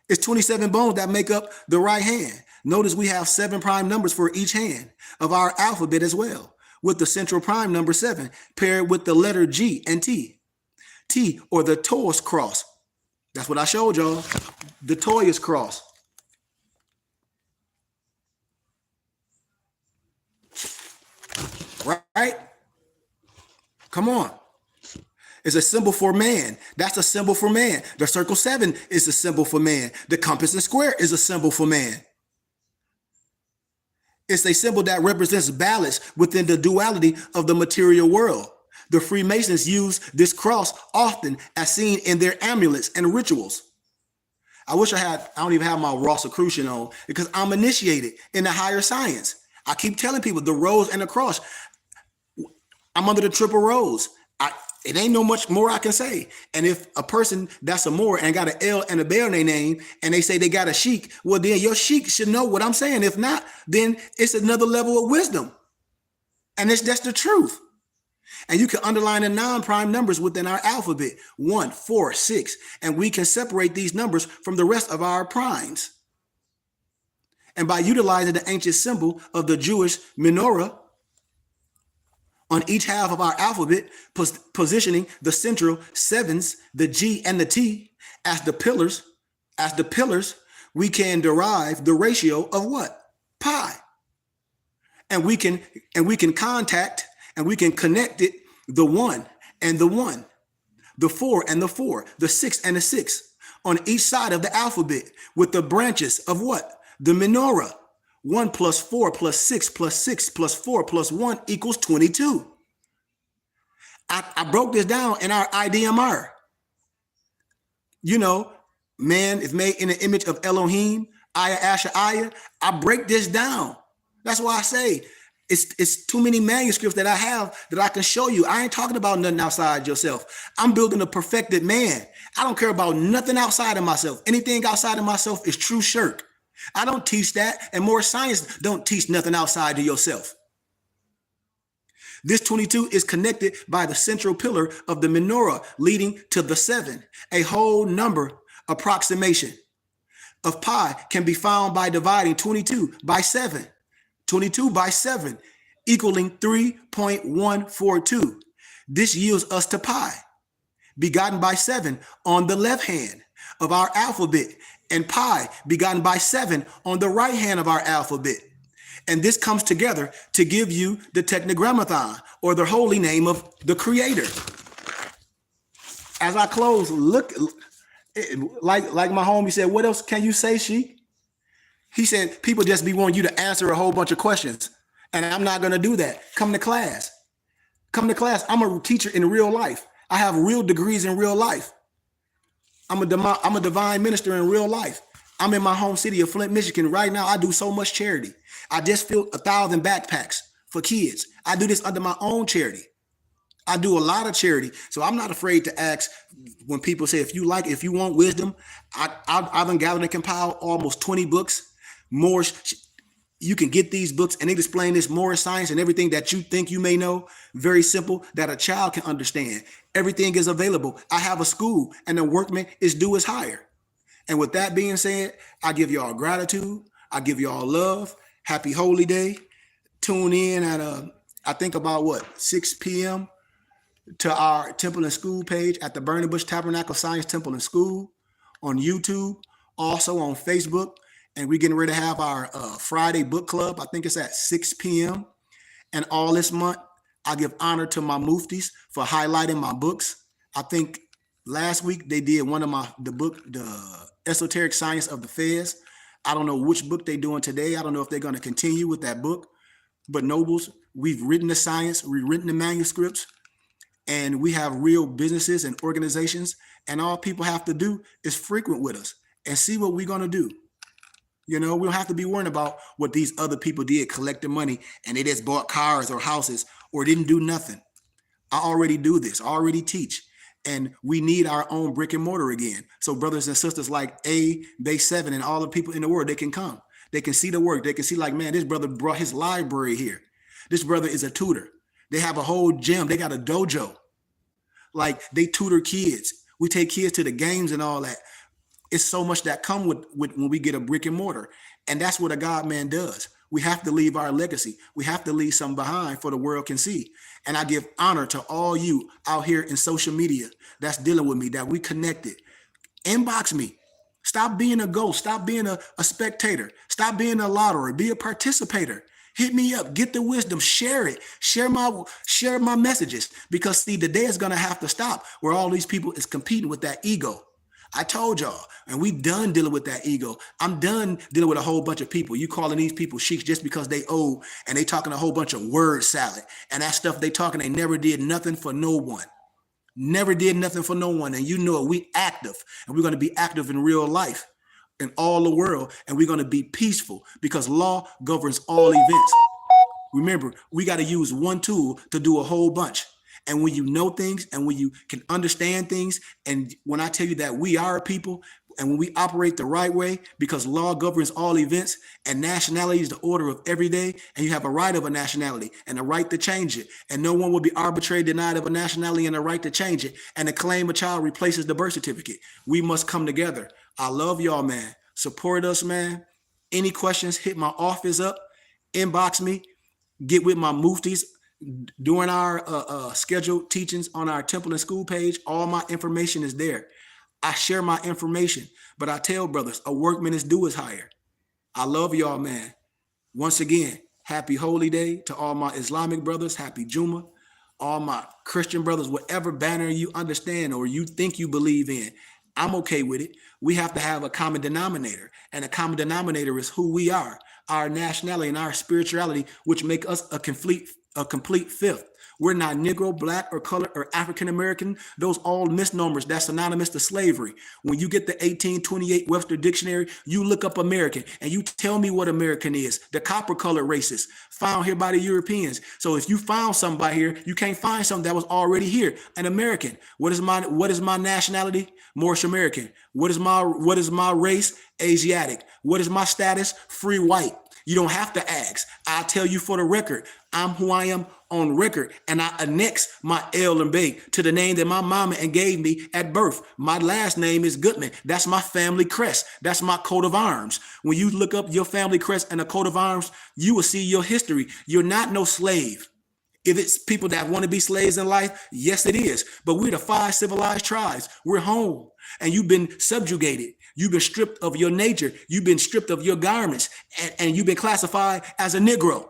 It's 27 bones that make up the right hand. Notice we have 7 prime numbers for each hand of our alphabet as well, with the central prime number 7 paired with the letter G and T. T, or the Taurus cross. That's what I showed y'all. The Taurus cross. Right? Come on. is a symbol for man. That's a symbol for man. The circle 7 is a symbol for man. The compass and square is a symbol for man. It's a symbol that represents balance within the duality of the material world. The Freemasons use this cross often as seen in their amulets and rituals. I don't even have my Rosicrucian on because I'm initiated in the higher science. I keep telling people the rose and the cross. I'm under the triple rose. It ain't no much more I can say. And if a person that's a Moor and got an L and a Bell in their name and they say they got a sheik, well, then your sheik should know what I'm saying. If not, then it's another level of wisdom. And that's the truth. And you can underline the non-prime numbers within our alphabet, 1, 4, 6, and we can separate these numbers from the rest of our primes. And by utilizing the ancient symbol of the Jewish menorah on each half of our alphabet, positioning the central 7s, the G and the T, as the pillars, we can derive the ratio of what? Pi. And we can contact and we can connect it, the 1 and the 1, the 4 and the 4, the 6 and the 6 on each side of the alphabet with the branches of what? The menorah. 1 plus 4 plus 6 plus 6 plus 4 plus 1 equals 22. I broke this down in our IDMR. You know, man is made in the image of Elohim, Aya Asher Aya. I break this down. That's why I say it's too many manuscripts that I have that I can show you. I ain't talking about nothing outside yourself. I'm building a perfected man. I don't care about nothing outside of myself. Anything outside of myself is true shirk. I don't teach that, and more science don't teach nothing outside of yourself. This 22 is connected by the central pillar of the menorah leading to the 7. A whole number approximation of pi can be found by dividing 22 by 7. 22 by 7 equaling 3.142. This yields us to pi, begotten by 7 on the left hand of our alphabet, and pi begotten by 7 on the right hand of our alphabet. And this comes together to give you the tetragrammaton, or the holy name of the Creator. As I close, look, like my homie said, what else can you say, Sheik? He said, people just be wanting you to answer a whole bunch of questions. And I'm not going to do that. Come to class. Come to class. I'm a teacher in real life. I have real degrees in real life. I'm a divine minister in real life. I'm in my home city of Flint, Michigan. Right now, I do so much charity. I just filled 1,000 backpacks for kids. I do this under my own charity. I do a lot of charity. So I'm not afraid to ask when people say, if you want wisdom, I've been gathered and compiled almost 20 books. More, you can get these books and they explain this more science and everything that you think you may know. Very simple, that a child can understand. Everything is available. I have a school and the workman is due his hire. And with that being said, I give y'all gratitude. I give y'all love. Happy Holy Day. Tune in at I think about 6 p.m. to our Temple and School page at the Burning Bush Tabernacle Science Temple and School on YouTube, also on Facebook. And we're getting ready to have our Friday book club. I think it's at 6 p.m. And all this month, I give honor to my muftis for highlighting my books. I think last week they did one of the Esoteric Science of the Fez. I don't know which book they're doing today. I don't know if they're going to continue with that book. But nobles, we've written the science, we've written the manuscripts, and we have real businesses and organizations. And all people have to do is frequent with us and see what we're going to do. You know, we don't have to be worrying about what these other people did, collecting money, and they just bought cars or houses or didn't do nothing. I already do this. I already teach. And we need our own brick and mortar again. So brothers and sisters like Base 7 and all the people in the world, they can come. They can see the work. They can see like, man, this brother brought his library here. This brother is a tutor. They have a whole gym. They got a dojo. Like they tutor kids. We take kids to the games and all that. It's so much that come with when we get a brick and mortar. And that's what a God man does. We have to leave our legacy. We have to leave something behind for the world can see. And I give honor to all you out here in social media that's dealing with me, that we connected. Inbox me. Stop being a ghost. Stop being a spectator. Stop being a lottery. Be a participator. Hit me up, get the wisdom, share it, share my messages. Because see, the day is gonna have to stop where all these people is competing with that ego. I told y'all, and we done dealing with that ego. I'm done dealing with a whole bunch of people. You calling these people sheiks just because they old and they talking a whole bunch of word salad. And that stuff they talking, they never did nothing for no one. Never did nothing for no one. And you know it, we active. And we're going to be active in real life in all the world. And we're going to be peaceful because law governs all events. Remember, we got to use one tool to do a whole bunch. And when you know things and when you can understand things, and when I tell you that we are a people, and when we operate the right way, because law governs all events and nationality is the order of every day, and you have a right of a nationality and a right to change it. And no one will be arbitrarily denied of a nationality and a right to change it. And the claim a child replaces the birth certificate. We must come together. I love y'all, man. Support us, man. Any questions, hit my office up, inbox me, get with my muftis. During our scheduled teachings on our temple and school page, all my information is there. I share my information, but I tell brothers, a workman is due his hire. I love y'all, man. Once again, happy holy day to all my Islamic brothers. Happy Juma. All my Christian brothers, whatever banner you understand or you think you believe in, I'm okay with it. We have to have a common denominator, and a common denominator is who we are, our nationality and our spirituality, which make us a complete fifth. We're not Negro, Black, or colored, or African American. Those all misnomers. That's synonymous to slavery. When you get the 1828 Webster Dictionary, you look up American and you tell me what American is. The copper colored races found here by the Europeans. So if you found somebody here, you can't find something that was already here. An American. What is my nationality? Moorish American. What is my race? Asiatic. What is my status? Free white. You don't have to ask. I tell you for the record, I'm who I am on record, and I annex my L and B to the name that my mama and gave me at birth. My last name is Goodman. That's my family crest. That's my coat of arms. When you look up your family crest and a coat of arms, you will see your history. You're not no slave. If it's people that want to be slaves in life, yes, it is. But we're the 5 civilized tribes. We're home. And you've been subjugated. You've been stripped of your nature. You've been stripped of your garments. And you've been classified as a Negro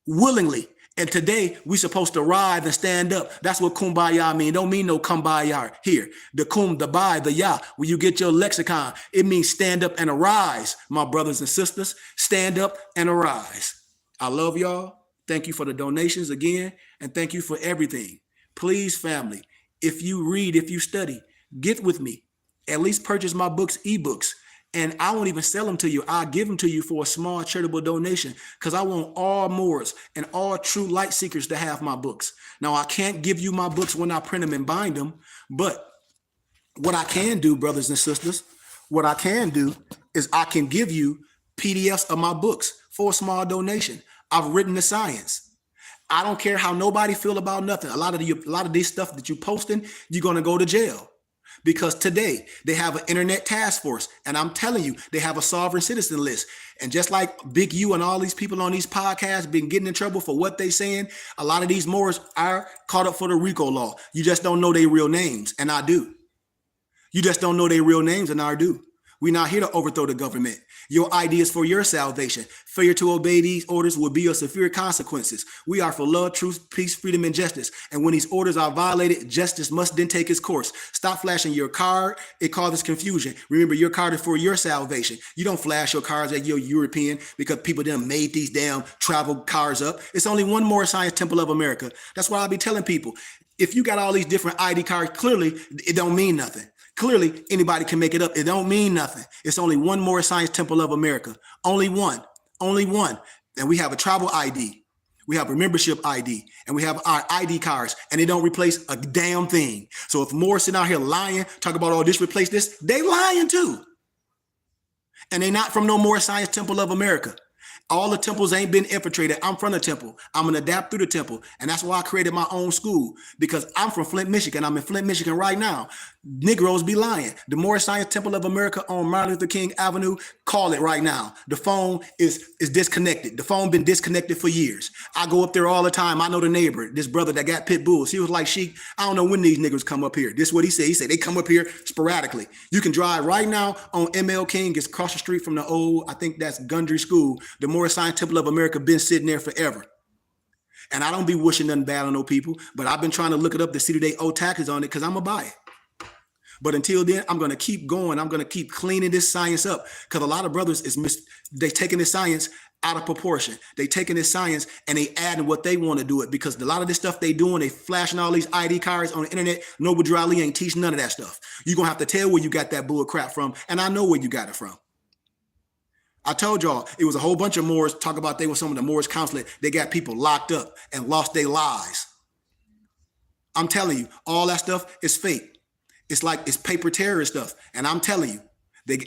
willingly. And today we're supposed to rise and stand up. That's what kumbaya mean. Don't mean no kumbaya here. The kum, the bai, the ya. When you get your lexicon, it means stand up and arise, my brothers and sisters. Stand up and arise. I love y'all. Thank you for the donations again. And thank you for everything. Please, family, if you read, if you study, get with me. At least purchase my books, ebooks. And I won't even sell them to you. I'll give them to you for a small charitable donation because I want all Moors and all true light seekers to have my books. Now, I can't give you my books when I print them and bind them, but what I can do, brothers and sisters, what I can do is I can give you PDFs of my books for a small donation. I've written the science. I don't care how nobody feel about nothing. A lot of these stuff that you posting, you're going to go to jail. Because today they have an internet task force, and I'm telling you, they have a sovereign citizen list. And just like Big U and all these people on these podcasts been getting in trouble for what they saying, a lot of these Moors are caught up for the RICO law. You just don't know their real names, and I do. You just don't know their real names, and I do. We're not here to overthrow the government. Your ideas for your salvation. Failure to obey these orders will be of severe consequences. We are for love, truth, peace, freedom, and justice. And when these orders are violated, justice must then take its course. Stop flashing your card. It causes confusion. Remember, your card is for your salvation. You don't flash your cards at your European because people done made these damn travel cards up. It's only one more Science Temple of America. That's why I be telling people, if you got all these different ID cards, clearly it don't mean nothing. Clearly, anybody can make it up. It don't mean nothing. It's only one more Science Temple of America. Only one. Only one. And we have a travel ID. We have a membership ID. And we have our ID cards. And they don't replace a damn thing. So if more sitting out here lying, talk about, oh, this replace this, they lying too. And they not from no more Science Temple of America. All the temples ain't been infiltrated. I'm from the temple. I'm going to adapt through the temple. And that's why I created my own school, because I'm from Flint, Michigan. I'm in Flint, Michigan right now. Negroes be lying. The Moorish Science Temple of America on Martin Luther King Avenue, call it right now. The phone is disconnected. The phone been disconnected for years. I go up there all the time. I know the neighbor, this brother that got pit bulls. He was like, Sheik, I don't know when these niggas come up here. This is what he said. He said they come up here sporadically. You can drive right now on ML King. It's across the street from the old, I think that's Gundry School. The Moorish Science Temple of America been sitting there forever. And I don't be wishing nothing bad on no people, but I've been trying to look it up to see that they owe taxes on it because I'm going to buy it. But until then, I'm going to keep going. I'm going to keep cleaning this science up because a lot of brothers they taking this science out of proportion. They taking this science and they adding what they want to do it because a lot of this stuff they doing, they flashing all these ID cards on the internet. Noble Drew Ali ain't teaching none of that stuff. You're going to have to tell where you got that bull crap from, and I know where you got it from. I told y'all, it was a whole bunch of Moors talk about they were some of the Moorish consulate. They got people locked up and lost their lives. I'm telling you, all that stuff is fake. It's paper terrorist stuff. And I'm telling you,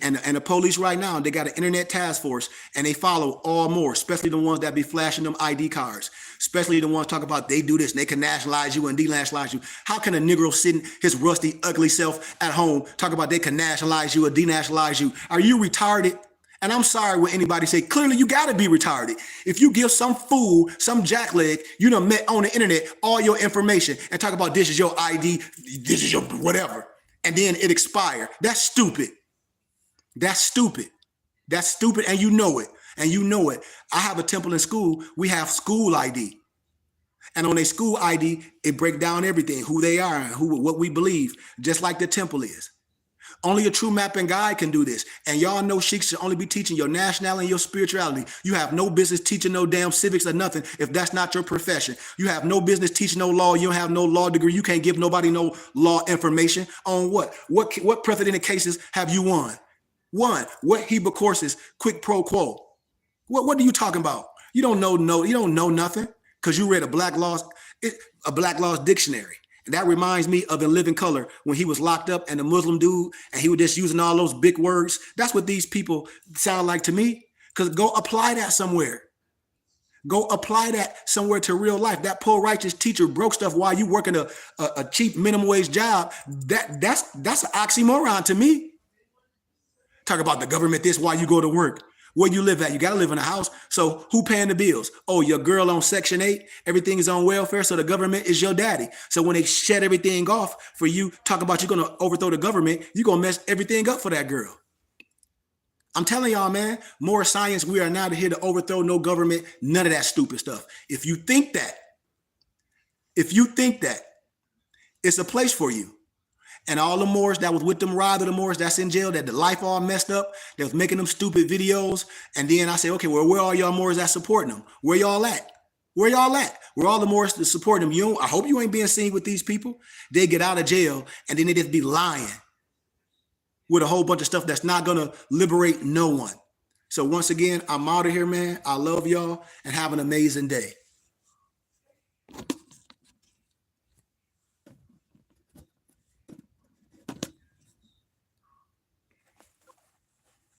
and the police right now, they got an internet task force and they follow all Moors, especially the ones that be flashing them ID cards, especially the ones talk about they do this and they can nationalize you and denationalize you. How can a Negro sitting his rusty, ugly self at home talk about they can nationalize you or denationalize you? Are you retarded? And I'm sorry when anybody say, clearly you got to be retarded. If you give some fool, some jackleg, you done met on the internet all your information and talk about this is your ID, this is your whatever, and then it expire. That's stupid. That's stupid. That's stupid, and you know it. And you know it. I have a temple in school. We have school ID. And on a school ID, it breaks down everything, who they are and what we believe, just like the temple is. Only a true mapping guide can do this. And y'all know sheiks should only be teaching your nationality and your spirituality. You have no business teaching no damn civics or nothing if that's not your profession. You have no business teaching no law. You don't have no law degree. You can't give nobody no law information on what? What precedent cases have you won? One. What Hebrew courses, quid pro quo? What are you talking about? You don't know nothing because you read a Black Laws dictionary. And that reminds me of In Living Color when he was locked up and the Muslim dude and he was just using all those big words. That's what these people sound like to me. Because go apply that somewhere. Go apply that somewhere to real life. That poor righteous teacher broke stuff while you working a cheap minimum wage job. That's an oxymoron to me. Talk about the government this while you go to work. Where you live at, you got to live in a house. So who paying the bills? Oh, your girl on Section 8, everything is on welfare, so the government is your daddy. So when they shut everything off for you, talk about you're going to overthrow the government, you're going to mess everything up for that girl. I'm telling y'all, man, more science, we are not here to overthrow no government, none of that stupid stuff. If you think that, it's a place for you. And all the Moors that was with them, rather the Moors that's in jail, that the life all messed up, that was making them stupid videos. And then I say, okay, well, where are y'all Moors that supporting them? Where y'all at? Where y'all at? Where all the Moors that support them? I hope you ain't being seen with these people. They get out of jail and then they just be lying with a whole bunch of stuff that's not going to liberate no one. So once again, I'm out of here, man. I love y'all and have an amazing day.